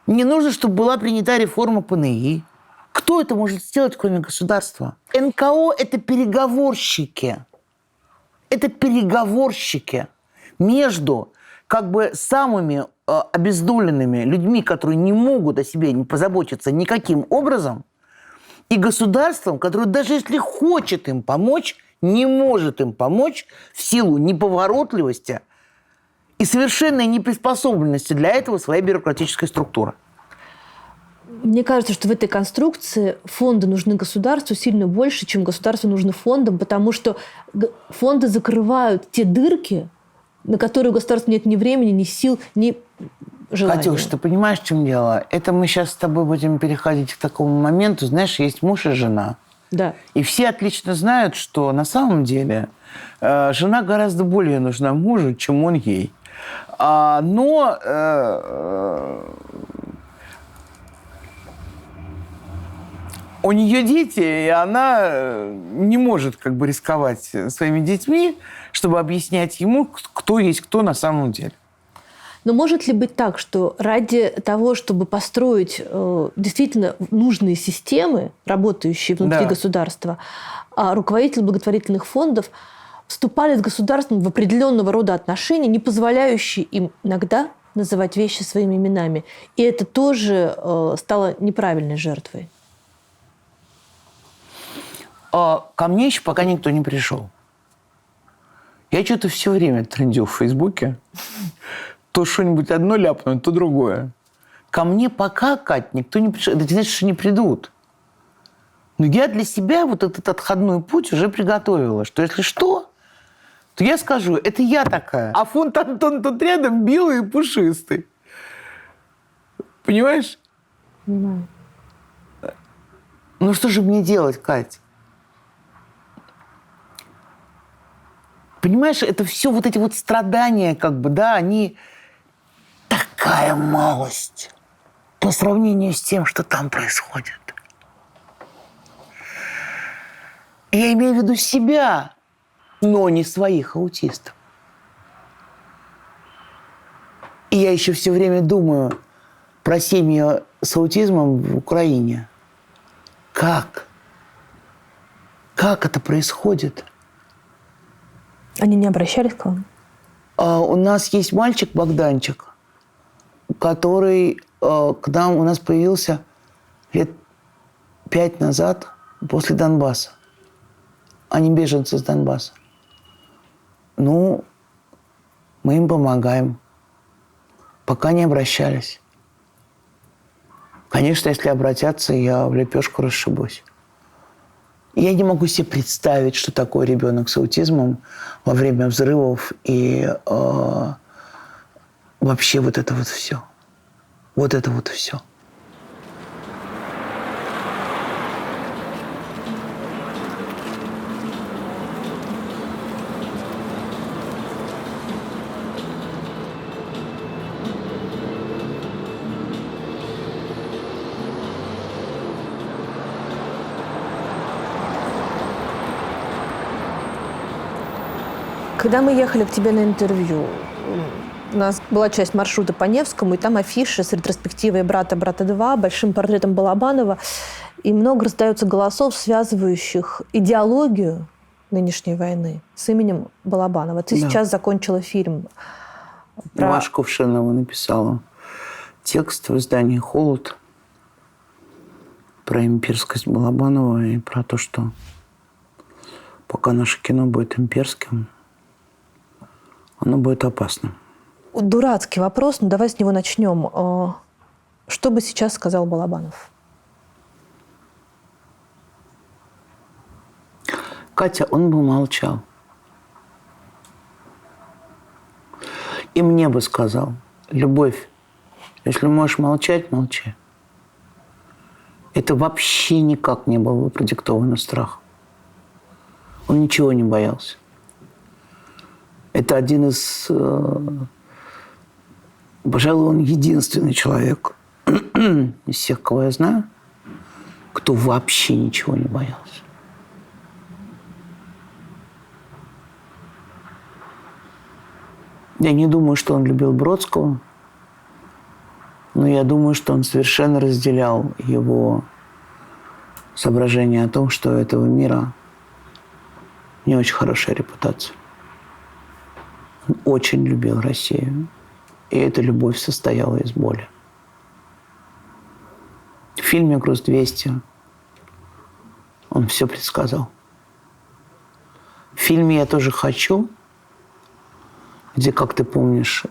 Мне нужно, чтобы была принята реформа ПНИ. Кто это может сделать, кроме государства? НКО – это переговорщики. Это переговорщики между как бы самыми обездоленными людьми, которые не могут о себе не позаботиться никаким образом, и государством, которое даже если хочет им помочь, не может им помочь в силу неповоротливости и совершенной неприспособленности для этого своей бюрократической структуры. Мне кажется, что в этой конструкции фонды нужны государству сильно больше, чем государство нужно фондам, потому что фонды закрывают те дырки, на которые у государства нет ни времени, ни сил, ни желания. Катюш, ты понимаешь, в чем дело? Это мы сейчас с тобой будем переходить к такому моменту. Знаешь, есть муж и жена. Да. И все отлично знают, что на самом деле жена гораздо более нужна мужу, чем он ей. Но у нее дети, и она не может как бы рисковать своими детьми, чтобы объяснять ему, кто есть кто на самом деле. Но может ли быть так, что ради того, чтобы построить действительно нужные системы, работающие внутри государства, руководители благотворительных фондов вступали с государством в определенного рода отношения, не позволяющие им иногда называть вещи своими именами? И это тоже стало неправильной жертвой. Ко мне еще пока никто не пришел. Я что-то все время трендю в Фейсбуке то что-нибудь одно ляпнут, то другое. Ко мне пока, Кать, никто не пришел. Это значит, что не придут. Но я для себя вот этот отходной путь уже приготовила, что если что, то я скажу, это я такая. А фунт Антон тут рядом белый и пушистый. Понимаешь? Понимаю. Ну что же мне делать, Кать? Понимаешь, это все вот эти вот страдания, как бы, да, они такая малость по сравнению с тем, что там происходит. Я имею в виду себя, но не своих аутистов. И я еще все время думаю про семьи с аутизмом в Украине. Как? Как это происходит? Они не обращались к вам? У нас есть мальчик Богданчик, который к нам у нас появился лет 5 назад после Донбасса. Они беженцы с Донбасса. Ну, мы им помогаем. Пока не обращались. Конечно, если обратятся, я в лепешку расшибусь. Я не могу себе представить, что такое ребенок с аутизмом во время взрывов и вообще вот это вот все. Вот это вот все. Когда мы ехали к тебе на интервью, у нас была часть маршрута по Невскому, и там афиши с ретроспективой «Брата, брата 2», большим портретом Балабанова. И много раздается голосов, связывающих идеологию нынешней войны с именем Балабанова. Ты сейчас закончила фильм про... Маша Кувшинова написала текст в издании «Холод» про имперскость Балабанова и про то, что пока наше кино будет имперским, оно будет опасным. Дурацкий вопрос, но давай с него начнем. Что бы сейчас сказал Балабанов? Катя, он бы молчал. И мне бы сказал: любовь, если можешь молчать, молчи. Это вообще никак не было бы продиктовано страхом. Он ничего не боялся. Это один из... Пожалуй, он единственный человек из всех, кого я знаю, кто вообще ничего не боялся. Я не думаю, что он любил Бродского, но я думаю, что он совершенно разделял его соображение о том, что у этого мира не очень хорошая репутация. Он очень любил Россию, и эта любовь состояла из боли. В фильме «Груз-200» он все предсказал. В фильме «Я тоже хочу», где, как ты помнишь,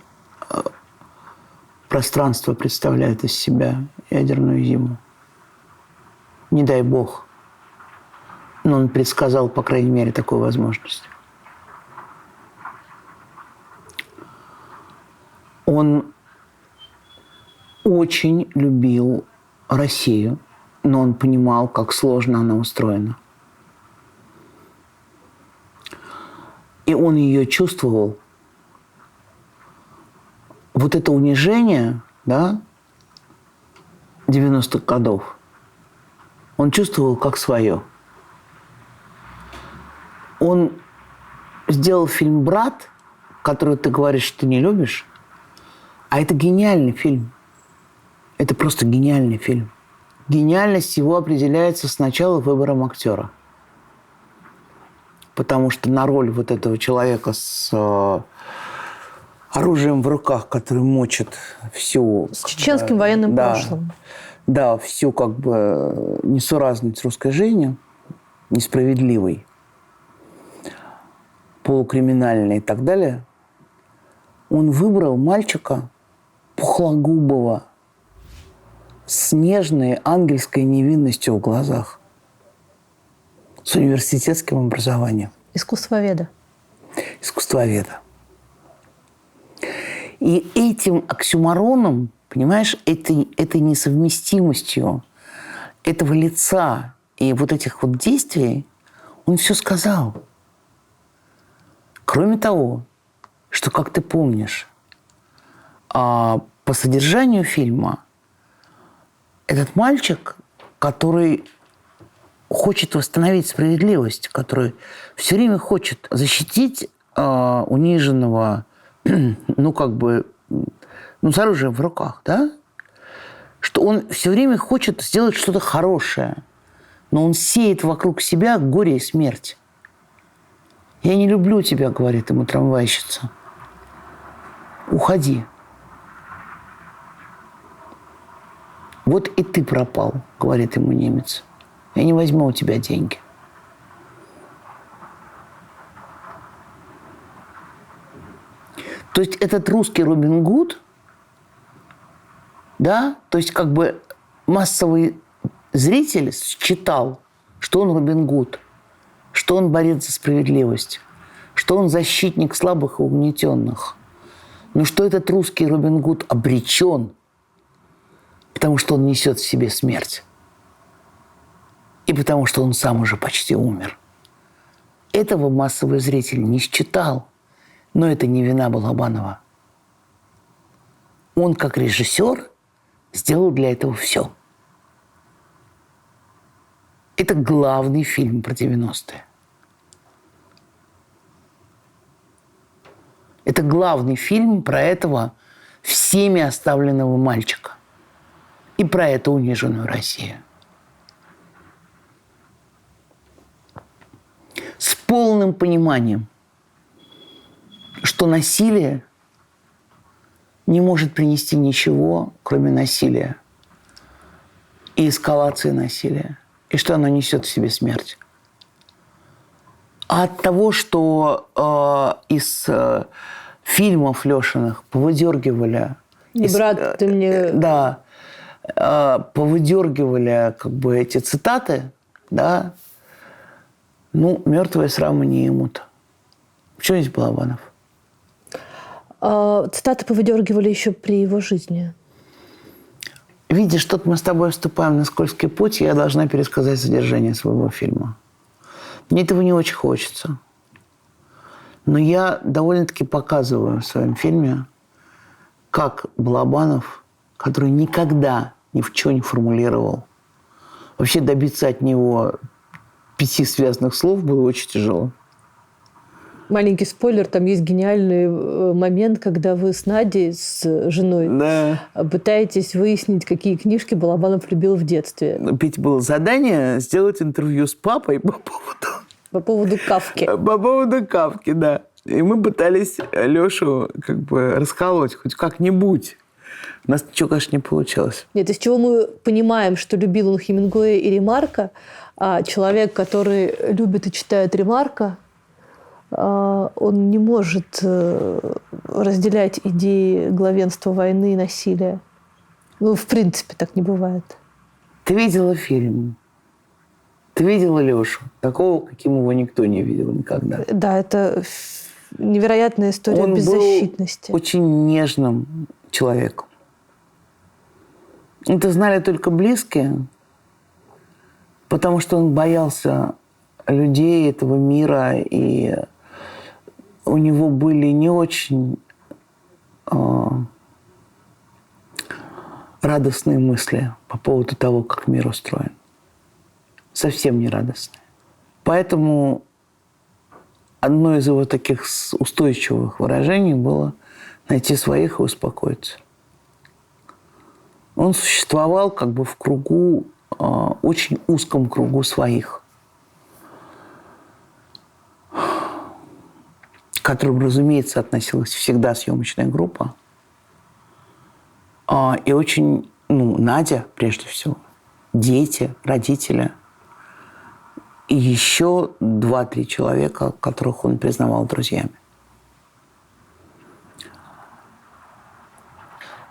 пространство представляет из себя ядерную зиму. Не дай бог. Но он предсказал, по крайней мере, такую возможность. Он очень любил Россию, но он понимал, как сложно она устроена. И он ее чувствовал. Вот это унижение, да, 90-х годов, он чувствовал как свое. Он сделал фильм «Брат», который ты говоришь, что ты не любишь, а это гениальный фильм. Это просто гениальный фильм. Гениальность его определяется сначала выбором актера. Потому что на роль вот этого человека с оружием в руках, который мочит всю... С чеченским военным прошлым. Да, всю как бы несуразность русской жизни, несправедливой, полукриминальной и так далее, Он выбрал мальчика пухлогубого, с нежной ангельской невинностью в глазах, с университетским образованием. Искусствоведа. Искусствоведа. И этим оксюмороном, понимаешь, этой несовместимостью этого лица и вот этих вот действий он все сказал. Кроме того, что, как ты помнишь, по содержанию фильма этот мальчик, который хочет восстановить справедливость, который все время хочет защитить униженного, с оружием в руках, да? Что он все время хочет сделать что-то хорошее, но он сеет вокруг себя горе и смерть. «Я не люблю тебя», — говорит ему трамвайщица. «Уходи». «Вот и ты пропал», — говорит ему немец. «Я не возьму у тебя деньги». То есть этот русский Робин Гуд, да, то есть как бы массовый зритель считал, что он Робин Гуд, что он борец за справедливость, что он защитник слабых и угнетенных, но что этот русский Робин Гуд обречен, потому что он несет в себе смерть и потому что он сам уже почти умер. Этого массовый зритель не считал. Но это не вина Балабанова. Он, как режиссер, сделал для этого все. Это главный фильм про 90-е. Это главный фильм про этого всеми оставленного мальчика. И про эту униженную Россию. С полным пониманием, что насилие не может принести ничего, кроме насилия и эскалации насилия, и что оно несет в себе смерть. А от того, что из фильмов Лешиных повыдергивали... Брат, ты мне... Да, повыдергивали как бы эти цитаты, да, мертвые срамы не имут. В чем здесь Балабанов? Цитаты повыдергивали еще при его жизни. Видишь, тут мы с тобой вступаем на скользкий путь, и я должна пересказать содержание своего фильма. Мне этого не очень хочется. Но я довольно-таки показываю в своем фильме, как Балабанов, который никогда ни в чем не формулировал, вообще добиться от него 5 связанных слов было очень тяжело. Маленький спойлер, там есть гениальный момент, когда вы с Надей, с женой, пытаетесь выяснить, какие книжки Балабанов любил в детстве. Ведь было задание сделать интервью с папой По поводу Кафки. По поводу Кафки, да. И мы пытались Лешу как бы расколоть хоть как-нибудь. У нас ничего, конечно, не получилось. Нет, из чего мы понимаем, что любил он Хемингуэя и Ремарка, а человек, который любит и читает Ремарка, он не может разделять идеи главенства войны и насилия. В принципе, так не бывает. Ты видела фильм? Ты видела Лешу? Такого, каким его никто не видел никогда. Да, это невероятная история беззащитности. Он был очень нежным человеком. Это знали только близкие, потому что он боялся людей этого мира, и у него были не очень радостные мысли по поводу того, как мир устроен. Совсем не радостные. Поэтому одно из его таких устойчивых выражений было найти своих и успокоиться. Он существовал как бы в кругу, очень узком кругу своих, к которым, разумеется, относилась всегда съемочная группа. И очень, Надя, прежде всего, дети, родители, и еще 2-3 человека, которых он признавал друзьями.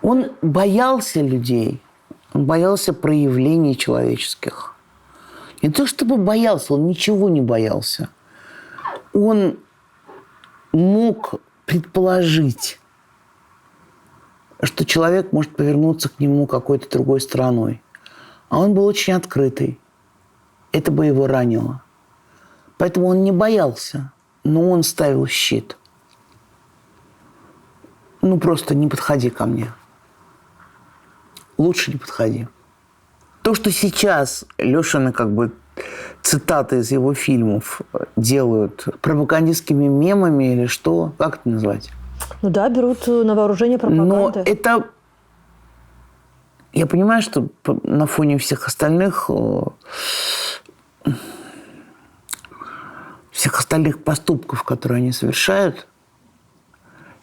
Он боялся людей, он боялся проявлений человеческих. Не то чтобы боялся, он ничего не боялся. Он мог предположить, что человек может повернуться к нему какой-то другой стороной. А он был очень открытый. Это бы его ранило. Поэтому он не боялся, но он ставил щит. Ну, просто не подходи ко мне. Лучше не подходи. То, что сейчас Лешины как бы цитаты из его фильмов делают пропагандистскими мемами или что? Как это назвать? Ну да, берут на вооружение пропаганды. Но это... Я понимаю, что на фоне всех остальных поступков, которые они совершают,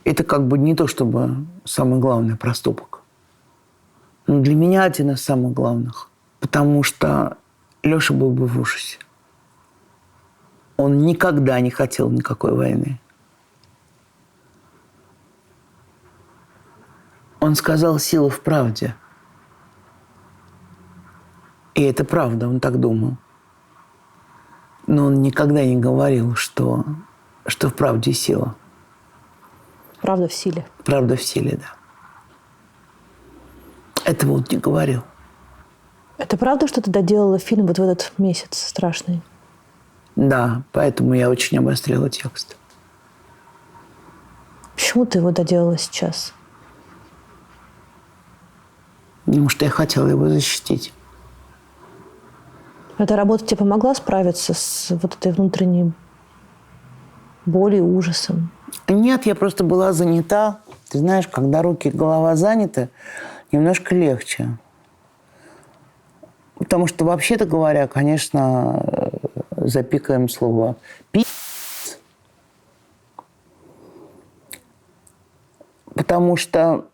это как бы не то чтобы самый главный проступок. Но для меня один из самых главных. Потому что Леша был бы в ужасе. Он никогда не хотел никакой войны. Он сказал: сила в правде. И это правда, он так думал. Но он никогда не говорил, что в правде сила. Правда в силе. Правда в силе, да. Этого он не говорил. Это правда, что ты доделала фильм вот в этот месяц страшный? Да, поэтому я очень обострила текст. Почему ты его доделала сейчас? Потому что я хотела его защитить. Эта работа тебе помогла справиться с вот этой внутренней болью, ужасом? Нет, я просто была занята. Ты знаешь, когда руки и голова заняты, немножко легче. Потому что, вообще-то говоря, конечно, запикаем слово «пи***ц». Потому что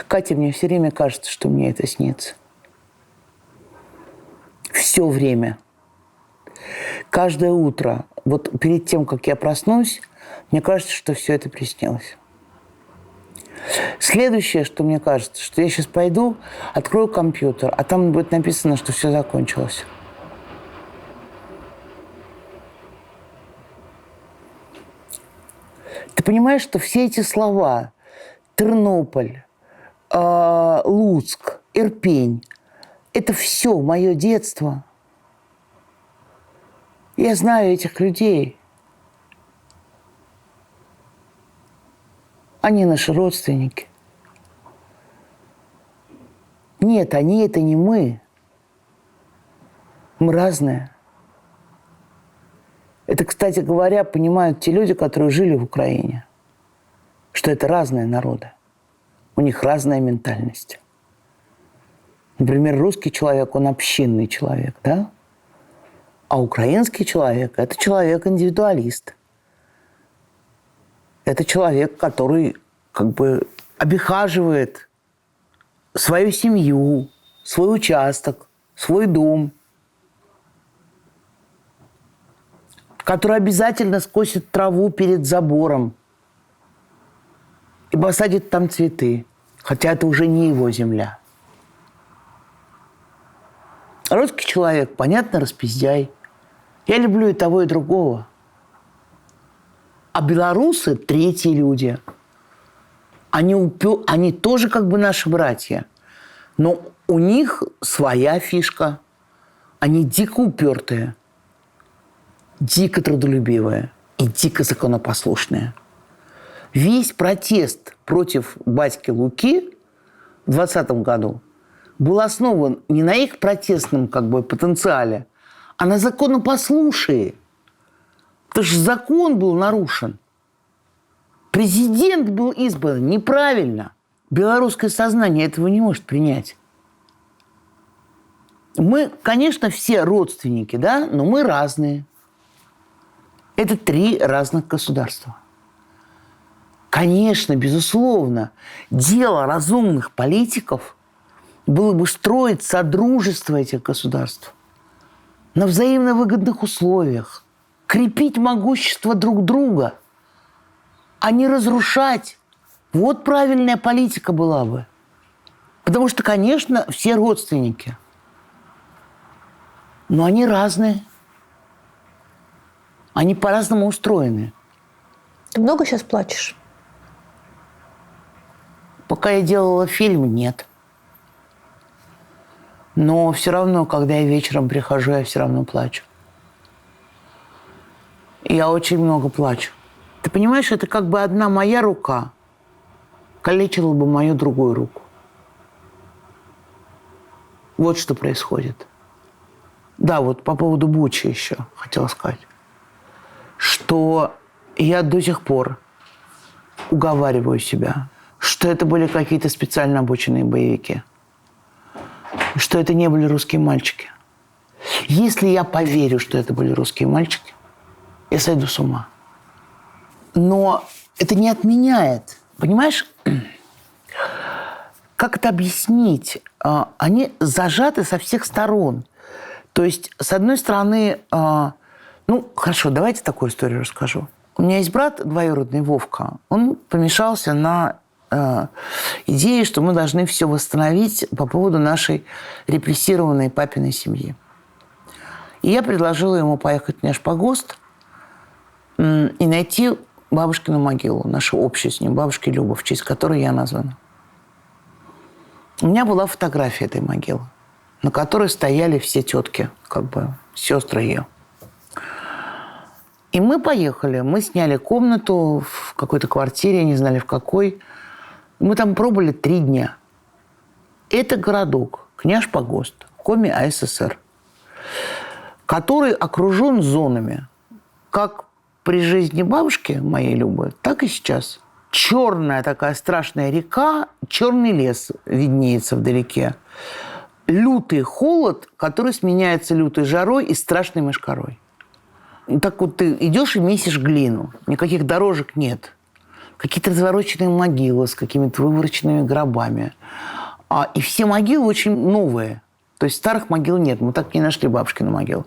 Катя, мне все время кажется, что мне это снится. Все время. Каждое утро. Вот перед тем, как я проснусь, мне кажется, что все это приснилось. Следующее, что мне кажется, что я сейчас пойду, открою компьютер, а там будет написано, что все закончилось. Ты понимаешь, что все эти слова Тернополь, Луцк, Ирпень – это все мое детство. Я знаю этих людей. Они наши родственники. Нет, они – это не мы. Мы разные. Это, кстати говоря, понимают те люди, которые жили в Украине, что это разные народы. У них разная ментальность. Например, русский человек, он общинный человек, да? А украинский человек – это человек-индивидуалист. Это человек, который как бы обихаживает свою семью, свой участок, свой дом, который обязательно скосит траву перед забором и посадит там цветы, хотя это уже не его земля. Русский человек, понятно, распиздяй. Я люблю и того, и другого. А белорусы – третьи люди. Они тоже как бы наши братья. Но у них своя фишка. Они дико упертые, дико трудолюбивые и дико законопослушные. Весь протест против батьки Луки в 2020 году был основан не на их протестном как бы потенциале, а на законопослушии. Потому что закон был нарушен. Президент был избран неправильно. Белорусское сознание этого не может принять. Мы, конечно, все родственники, да, но мы разные. Это 3 разных государства. Конечно, безусловно, дело разумных политиков было бы строить содружество этих государств на взаимно выгодных условиях, крепить могущество друг друга, а не разрушать. Вот правильная политика была бы. Потому что, конечно, все родственники. Но они разные. Они по-разному устроены. Ты много сейчас плачешь? Пока я делала фильм, нет. Но все равно, когда я вечером прихожу, я все равно плачу. Я очень много плачу. Ты понимаешь, это как бы одна моя рука калечила бы мою другую руку. Вот что происходит. Да, вот по поводу Бучи еще хотела сказать. Что я до сих пор уговариваю себя, что это были какие-то специально обученные боевики. Что это не были русские мальчики. Если я поверю, что это были русские мальчики, я сойду с ума. Но это не отменяет. Понимаешь, как это объяснить? Они зажаты со всех сторон. То есть, с одной стороны, ну, хорошо, давайте такую историю расскажу. У меня есть брат двоюродный, Вовка. Он помешался на идее, что мы должны все восстановить по поводу нашей репрессированной папиной семьи. И я предложила ему поехать в Няшпогост и найти бабушкину могилу, нашу общую с ним, бабушки Любы, в честь которой я названа. У меня была фотография этой могилы, на которой стояли все тетки, как бы сестры ее. И мы поехали. Мы сняли комнату в какой-то квартире, не знали в какой. Мы там пробыли 3 дня. Это городок, Княж-Погост, Коми АССР, который окружен зонами, как при жизни бабушки моей Любы, так и сейчас. Черная такая страшная река, черный лес виднеется вдалеке. Лютый холод, который сменяется лютой жарой и страшной мошкарой. Так вот ты идешь и месишь глину. Никаких дорожек нет. Какие-то развороченные могилы с какими-то вывороченными гробами. И все могилы очень новые. То есть старых могил нет. Мы так и не нашли бабушкину могилу.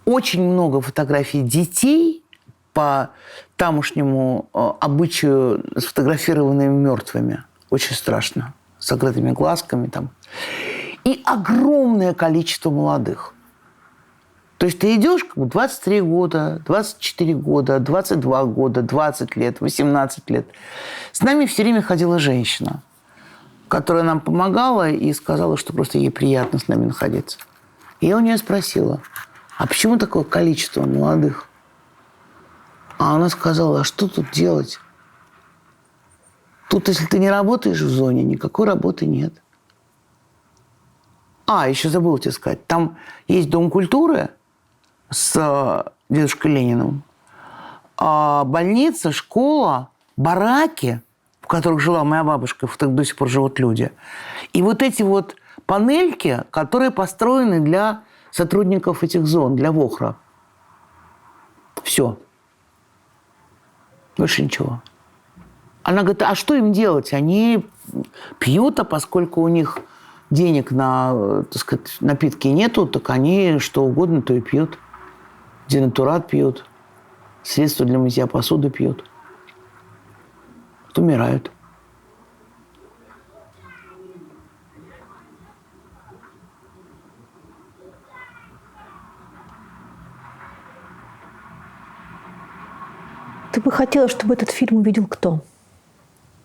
Очень много фотографий детей по тамошнему обычаю, сфотографированными мертвыми. Очень страшно. С закрытыми глазками там. И огромное количество молодых. То есть ты идешь 23 года, 24 года, 22 года, 20 лет, 18 лет. С нами все время ходила женщина, которая нам помогала и сказала, что просто ей приятно с нами находиться. И я у нее спросила, а почему такое количество молодых? А она сказала, а что тут делать? Тут, если ты не работаешь в зоне, никакой работы нет. Еще забыла тебе сказать. Там есть Дом культуры с дедушкой Лениным, больница, школа, бараки, в которых жила моя бабушка, в которых до сих пор живут люди. И вот эти вот панельки, которые построены для сотрудников этих зон, для ВОХРа. Все. Больше ничего. Она говорит, а что им делать? Они пьют, а поскольку у них денег на, так сказать, напитки нету, так они что угодно то и пьют. Денатурат пьют, средства для мытья посуды пьют. Умирают. Ты бы хотела, чтобы этот фильм увидел кто?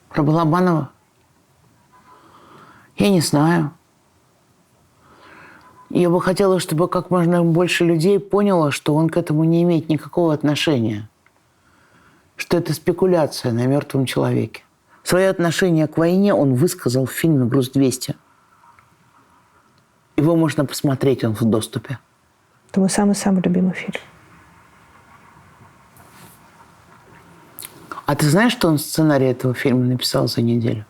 Про Балабанова? Я не знаю. Я бы хотела, чтобы как можно больше людей поняло, что он к этому не имеет никакого отношения. Что это спекуляция на мертвом человеке. Свое отношение к войне он высказал в фильме «Груз-200». Его можно посмотреть, он в доступе. Это мой самый-самый любимый фильм. А ты знаешь, что он сценарий этого фильма написал за неделю?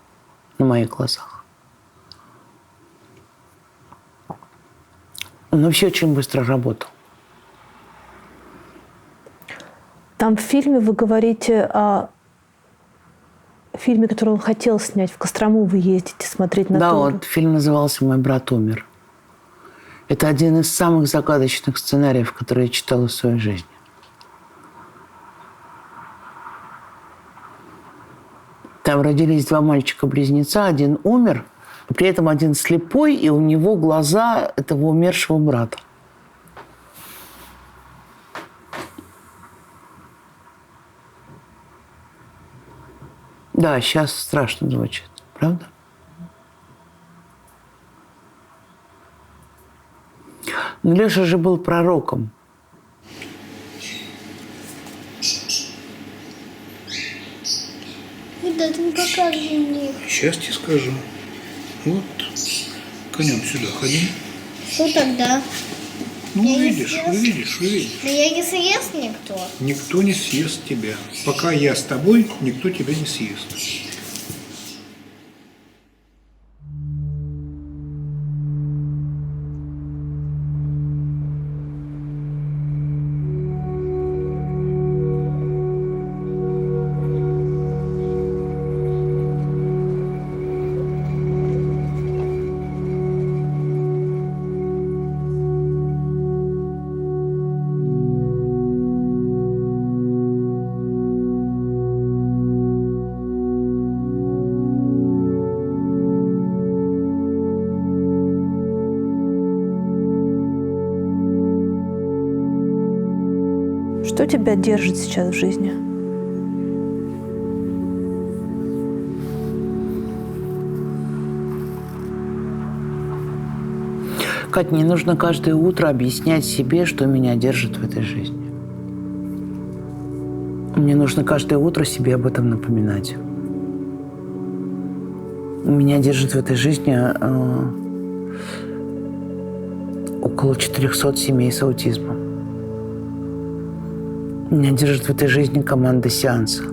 На моих глазах. Он вообще очень быстро работал. Там в фильме вы говорите о фильме, который он хотел снять. В Кострому вы ездите смотреть на Тору. Да, вот фильм назывался «Мой брат умер». Это один из самых загадочных сценариев, которые я читала в своей жизни. родились два мальчика-близнеца, один умер, при этом один слепой, и у него глаза этого умершего брата. Да, сейчас страшно звучит, правда? Но Леша же был пророком. Да, ты не покажи мне. Сейчас тебе скажу. Вот, конем сюда ходи. Что тогда? Ну, Я не увидишь, съест. увидишь, увидишь. Да я не съест никто. Никто не съест тебя. Пока я с тобой, никто тебя не съест. Что тебя держит сейчас в жизни? Кать, мне нужно каждое утро объяснять себе, что меня держит в этой жизни. Мне нужно каждое утро себе об этом напоминать. Меня держит в этой жизни около 400 семей с аутизмом. Меня держит в этой жизни команда сеанса.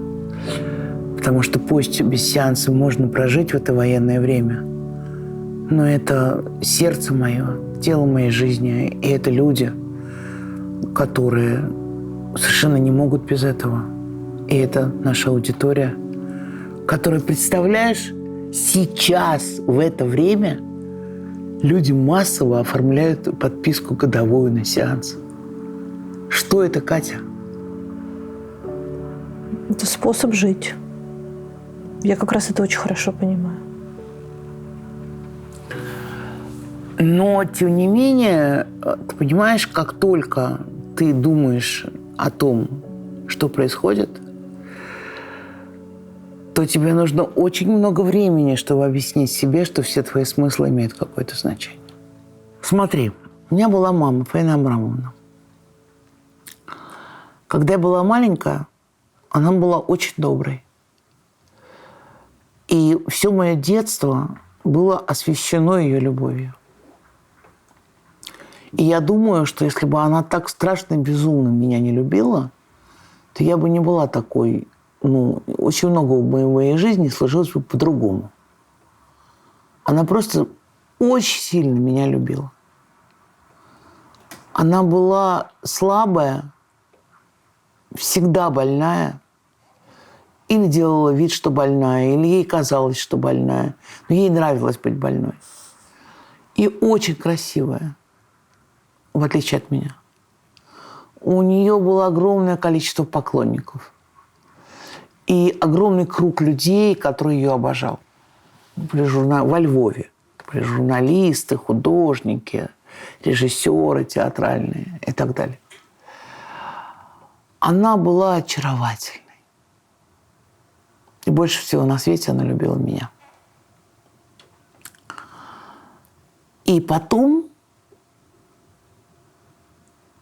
Потому что пусть без сеанса можно прожить в это военное время, но это сердце мое, тело моей жизни, и это люди, которые совершенно не могут без этого. И это наша аудитория, которая, представляешь, сейчас, в это время, люди массово оформляют подписку годовую на сеанс. Что это, Катя? Это способ жить. Я как раз это очень хорошо понимаю. Но, тем не менее, ты понимаешь, как только ты думаешь о том, что происходит, то тебе нужно очень много времени, чтобы объяснить себе, что все твои смыслы имеют какое-то значение. Смотри, у меня была мама, Фаина Абрамовна. Когда я была маленькая, она была очень доброй. И все мое детство было освящено ее любовью. И я думаю, что если бы она так страшно и безумно меня не любила, то я бы не была такой. Очень много в моей жизни сложилось бы по-другому. Она просто очень сильно меня любила. Она была слабая, всегда больная, или делала вид, что больная, или ей казалось, что больная. Но ей нравилось быть больной. И очень красивая, в отличие от меня. У нее было огромное количество поклонников. И огромный круг людей, которые ее обожал. Во Львове. Были журналисты, художники, режиссеры театральные и так далее. Она была очаровательной. И больше всего на свете она любила меня. И потом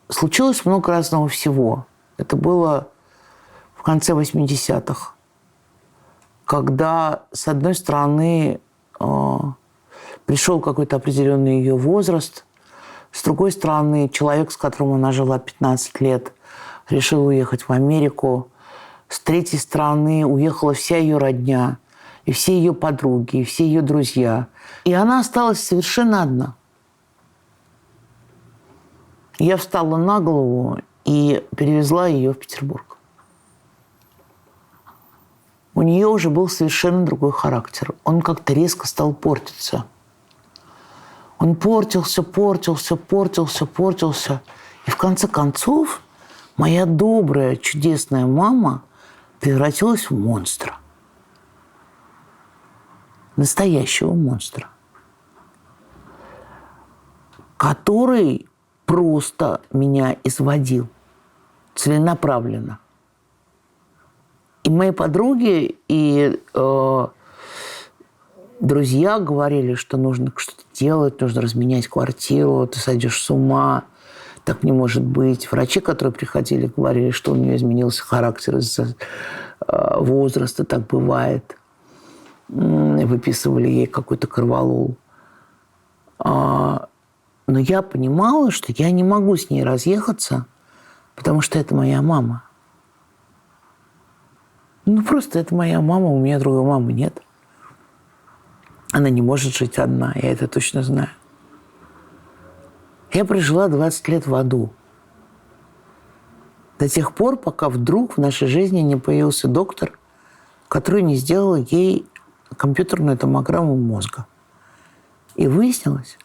случилось много разного всего. Это было в конце 80-х, когда, с одной стороны, пришел какой-то определенный ее возраст, с другой стороны, человек, с которым она жила 15 лет, решил уехать в Америку, с третьей стороны, уехала вся ее родня, и все ее подруги, и все ее друзья. И она осталась совершенно одна. Я встала на голову и перевезла ее в Петербург. У нее уже был совершенно другой характер. Он как-то резко стал портиться. Он портился. И в конце концов моя добрая, чудесная мама превратилась в монстра. настоящего монстра, который просто меня изводил целенаправленно. И мои подруги, и друзья говорили, что нужно что-то делать, нужно разменять квартиру, ты сойдешь с ума, так не может быть. Врачи, которые приходили, говорили, что у нее изменился характер из-за возраста, так бывает. Выписывали ей какой-то корвалол. Но я понимала, что я не могу с ней разъехаться, потому что это моя мама. Ну, просто это моя мама, у меня другой мамы нет. Она не может жить одна, я это точно знаю. Я прожила 20 лет в аду. До тех пор, пока вдруг в нашей жизни не появился доктор, который не сделал ей компьютерную томограмму мозга. И выяснилось,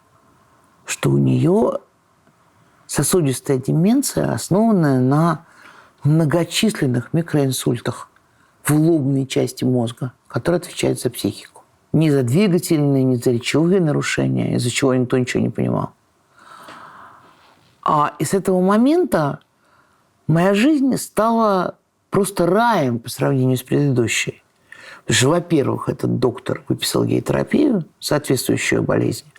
что у нее сосудистая деменция, основанная на многочисленных микроинсультах в лобной части мозга, которая отвечает за психику. Ни за двигательные, ни за речевые нарушения, из-за чего никто ничего не понимал. И с этого момента моя жизнь стала просто раем по сравнению с предыдущей. Потому что, во-первых, этот доктор выписал ей терапию, соответствующую болезни.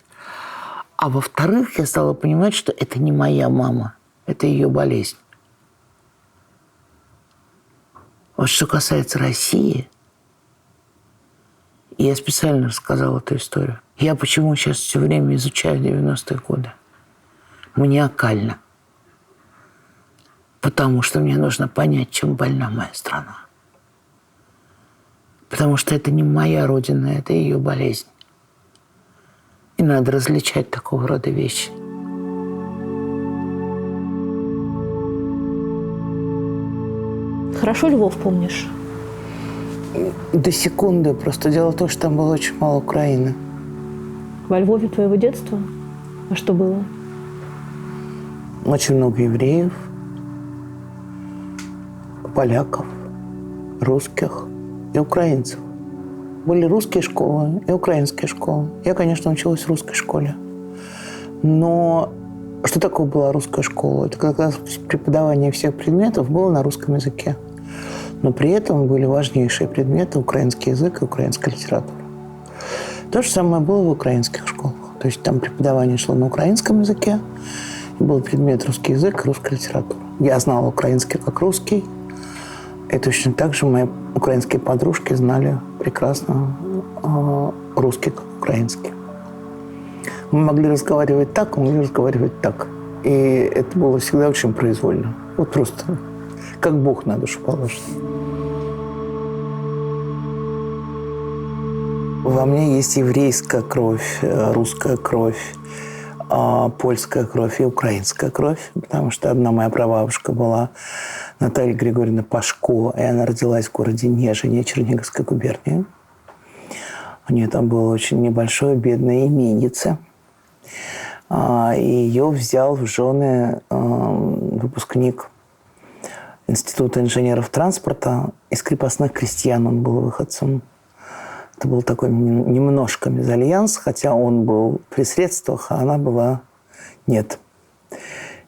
А во-вторых, я стала понимать, что это не моя мама, это ее болезнь. Вот что касается России, я специально рассказала эту историю. Я почему сейчас все время изучаю 90-е годы? Маниакально. Потому что мне нужно понять, чем больна моя страна. Потому что это не моя родина, это ее болезнь. И надо различать такого рода вещи. Хорошо Львов помнишь? До секунды. Просто дело в том, что там было очень мало Украины. Во Львове твоего детства? А что было? Очень много евреев, поляков, русских и украинцев. Были русские школы и украинские школы. Я, конечно, училась в русской школе. Но что такое была русская школа? Это когда преподавание всех предметов было на русском языке. Но при этом были важнейшие предметы – украинский язык и украинская литература. То же самое было в украинских школах. То есть там преподавание шло на украинском языке, и был предмет русский язык и русская литература. Я знала украинский как русский, и точно так же мои украинские подружки знали прекрасно русский как украинский. Мы могли разговаривать так, мы могли разговаривать так. И это было всегда очень произвольно. Вот просто как Бог на душу положит. Во мне есть еврейская кровь, русская кровь, польская кровь и украинская кровь, потому что одна моя прабабушка была Наталья Григорьевна Пашко, и она родилась в городе Нежине, Черниговской губернии. У нее там было очень небольшое бедное именице. И ее взял в жены выпускник Института инженеров транспорта. Из крепостных крестьян он был выходцем. Это был такой немножко мезальянс, хотя он был при средствах, а она была нет.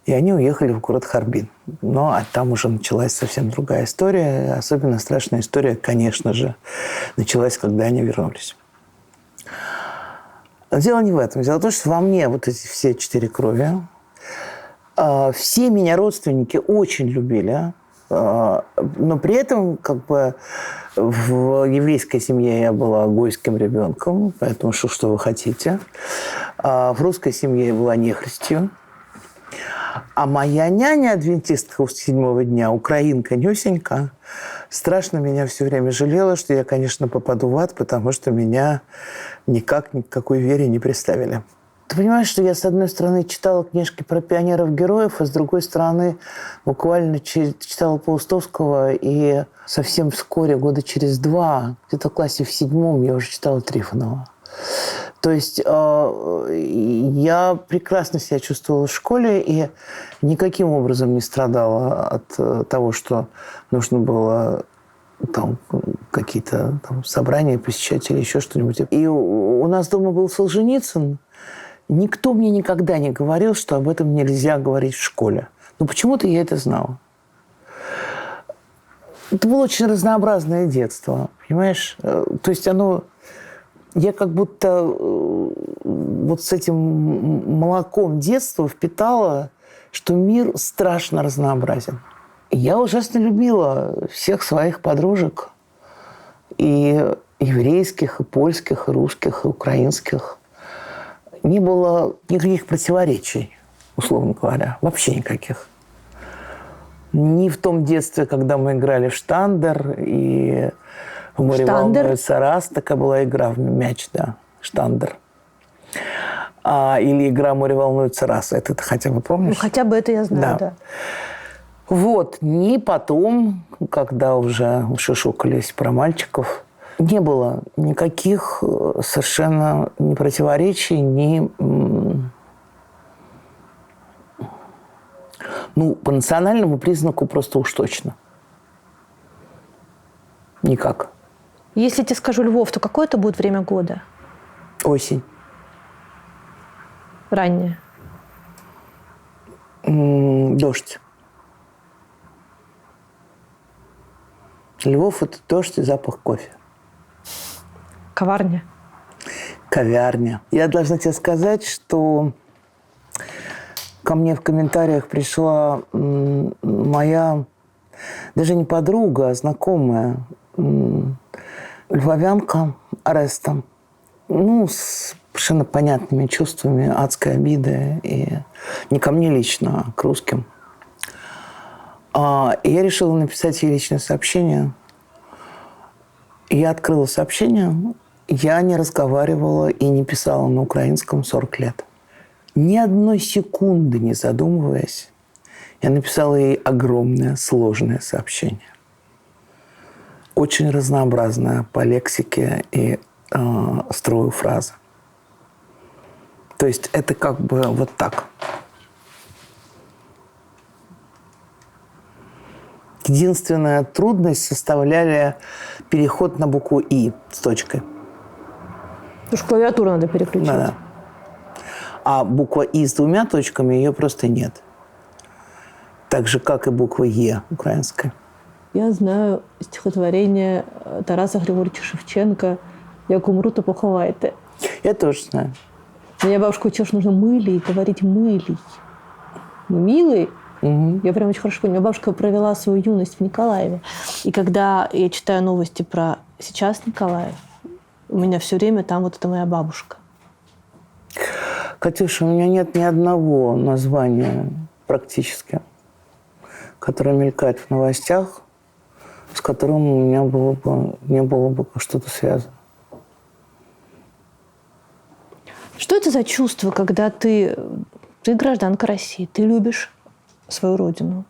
И они уехали в город Харбин. Но там уже началась совсем другая история. Особенно страшная история, конечно же, началась, когда они вернулись. Но дело не в этом. Дело в том, что во мне вот эти все 4 крови. Все меня родственники очень любили. Но при этом как бы в еврейской семье я была гойским ребенком, поэтому что вы хотите. В русской семье я была нехристью. А моя няня, адвентистка 7-го дня, украинка Нюсенька, страшно меня все время жалела, что я, конечно, попаду в ад, потому что меня никак ни к какой вере не представили. Ты понимаешь, что я, с одной стороны, читала книжки про пионеров-героев, а с другой стороны, буквально читала Паустовского, и совсем вскоре, года через 2, где-то в классе в 7-м, я уже читала Трифонова. То есть я прекрасно себя чувствовала в школе и никаким образом не страдала от того, что нужно было там какие-то там собрания посещать или еще что-нибудь. И у нас дома был Солженицын. Никто мне никогда не говорил, что об этом нельзя говорить в школе. Но почему-то я это знала. Это было очень разнообразное детство, понимаешь? То есть оно... Я как будто вот с этим молоком детства впитала, что мир страшно разнообразен. Я ужасно любила всех своих подружек. И еврейских, и польских, и русских, и украинских. Не было никаких противоречий, условно говоря. Вообще никаких. Ни в том детстве, когда мы играли в штандер, и в море волнуется раз. Такая была игра в мяч, да, штандер. Или игра «Море волнуется раз». Это ты хотя бы помнишь? Ну, хотя бы это я знаю, да. Вот. Ни потом, когда уже шушукались про мальчиков, не было никаких совершенно ни противоречий, ни... Ну, по национальному признаку просто уж точно. Никак. Если я тебе скажу Львов, то какое это будет время года? Осень. Раннее. Дождь. Львов – это дождь и запах кофе. Коварня. Ковярня. Я должна тебе сказать, что ко мне в комментариях пришла моя, даже не подруга, а знакомая, львовянка Ареста. Ну, с совершенно понятными чувствами адской обиды. И не ко мне лично, а к русским. И я решила написать ей личное сообщение. Я открыла сообщение. Я не разговаривала и не писала на украинском 40 лет. Ни одной секунды не задумываясь, я написала ей огромное, сложное сообщение. Очень разнообразное по лексике и строю фразы. То есть это как бы вот так. Единственная трудность составляли переход на букву «и» с точкой. Потому что клавиатуру надо переключить. Да. А буква «и» с двумя точками, ее просто нет. Так же, как и буква «е» украинская. Я знаю стихотворение Тараса Григорьевича Шевченко «Як умру, то поховайте». Я тоже знаю. Меня бабушка учила, что нужно «мылей» говорить «мылей». Не «милый». Угу. Я прям очень хорошо помню. Моя бабушка провела свою юность в Николаеве. И когда я читаю новости про сейчас Николаев, у меня все время там вот это моя бабушка. Катюша, у меня нет ни одного названия практически, которое мелькает в новостях, с которым у меня не было бы что-то связано. Что это за чувство, когда ты гражданка России, ты любишь свою родину,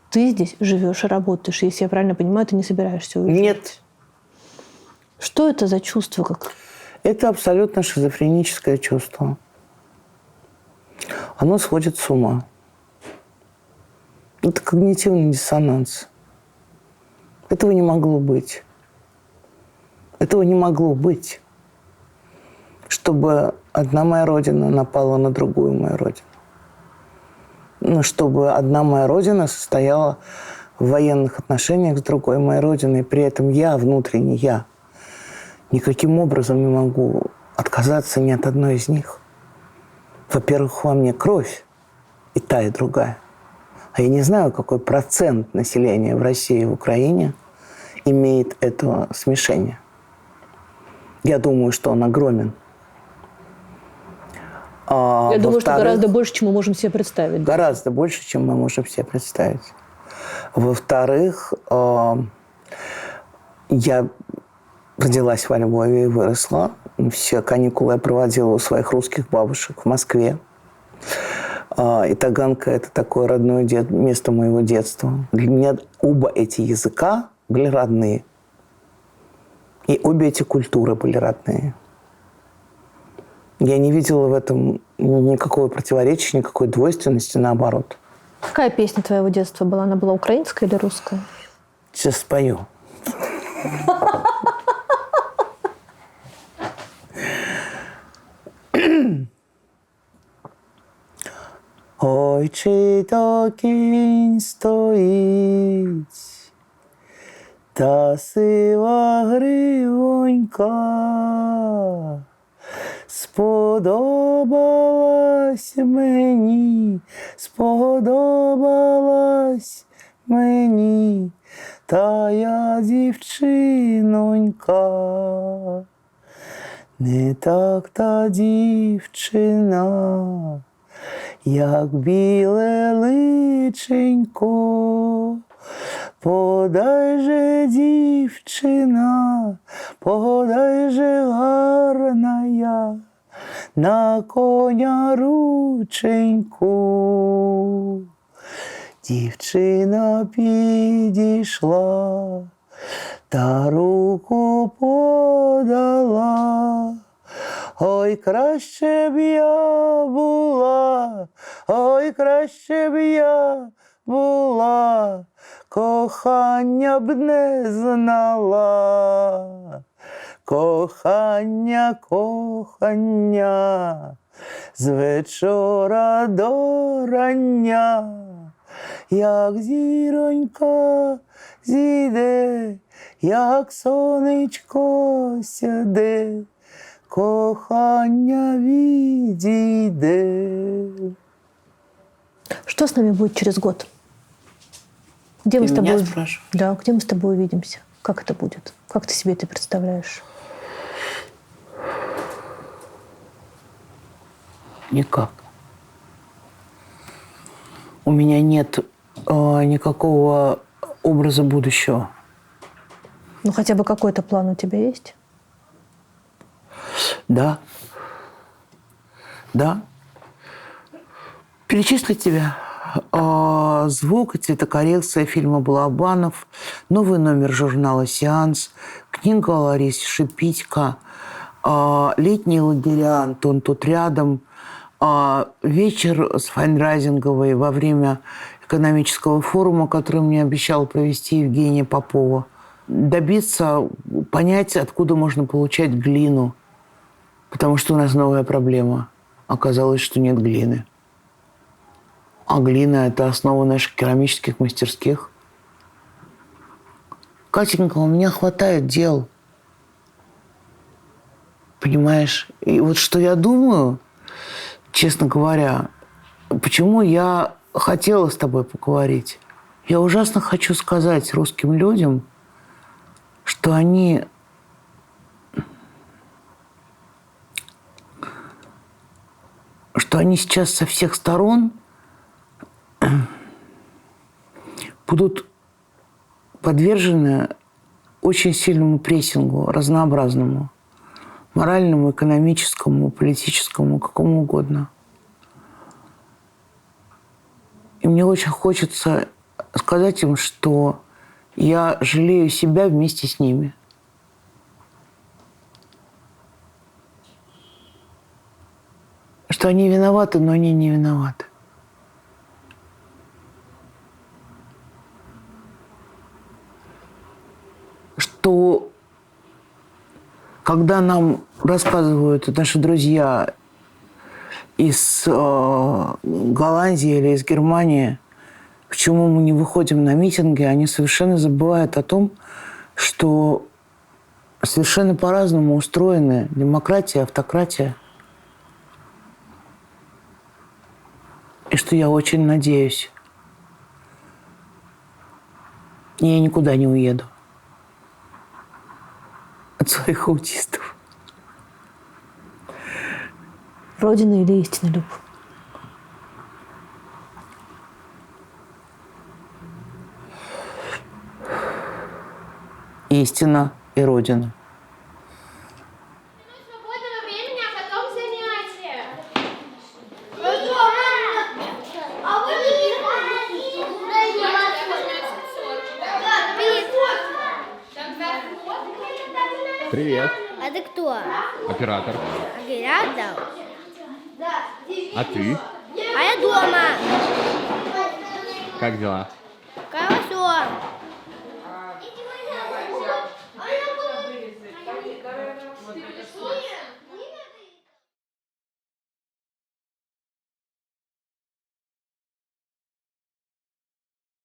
ты здесь живешь и работаешь, если я правильно понимаю, ты не собираешься уезжать? Нет. Что это за чувство? Как? Это абсолютно шизофреническое чувство. Оно сходит с ума. Это когнитивный диссонанс. Этого не могло быть. Этого не могло быть. Чтобы одна моя родина напала на другую мою родину. Ну, чтобы одна моя родина состояла в военных отношениях с другой моей родиной. При этом я, внутренне я, никаким образом не могу отказаться ни от одной из них. Во-первых, во мне кровь и та, и другая. А я не знаю, какой процент населения в России и в Украине имеет это смешение. Я думаю, что он огромен. Я думаю, что гораздо больше, чем мы можем себе представить. Гораздо больше, чем мы можем себе представить. Во-вторых, я родилась во Львове и выросла. Все каникулы я проводила у своих русских бабушек в Москве. И Таганка – это такое родное место моего детства. Для меня оба эти языка были родные. И обе эти культуры были родные. Я не видела в этом никакого противоречия, никакой двойственности, наоборот. Какая песня твоего детства была? Она была украинская или русская? Сейчас спою. Ой, чи то кінь стоїть, та сива гривонька, сподобалась мені, та я дівчинонька, не так та дівчина, як біле личенько. Подай же, дівчина, подай же гарна я, на коня рученьку. Дівчина підійшла, та руку подала. Ой, краще б я була, ой, краще б я була, кохання б не знала. Кохання, з вечора до рання, як зіронька зійде, як сонечко сяде, кохання відійде. Что с нами будет через год? Где Ты мы с тобой? меня спрашиваешь? Да, где мы с тобой увидимся? Как это будет? Как ты себе это представляешь? Никак. У меня нет никакого образа будущего. Ну, хотя бы какой-то план у тебя есть? Да. Да. Перечислить тебя. Звук и цветокоррекция фильма «Балабанов», новый номер журнала «Сеанс», книга Ларисы Шипитько, летние лагеря «Антон тут рядом», вечер с Файнрайзинговой во время экономического форума, который мне обещала провести Евгения Попова. Добиться, понять, откуда можно получать глину. Потому что у нас новая проблема. Оказалось, что нет глины. А глина – это основа наших керамических мастерских. Катенька, у меня хватает дел. Понимаешь? И вот что я думаю, честно говоря, почему я хотела с тобой поговорить. Я ужасно хочу сказать русским людям, что они сейчас со всех сторон будут подвержены очень сильному прессингу, разнообразному, моральному, экономическому, политическому, какому угодно. И мне очень хочется сказать им, что я жалею себя вместе с ними. Что они виноваты, но они не виноваты. Что когда нам рассказывают наши друзья из Голландии или из Германии, почему мы не выходим на митинги, они совершенно забывают о том, что совершенно по-разному устроены демократия, автократия. И что я очень надеюсь, я никуда не уеду от своих аутистов. Родина или истина, Люб? Истина и Родина. Свободного времени, а потом занятия. А вы Там два входа. Привет. А ты кто? Оператор. Рядом. А ты? А я дома. Как дела? Хорошо.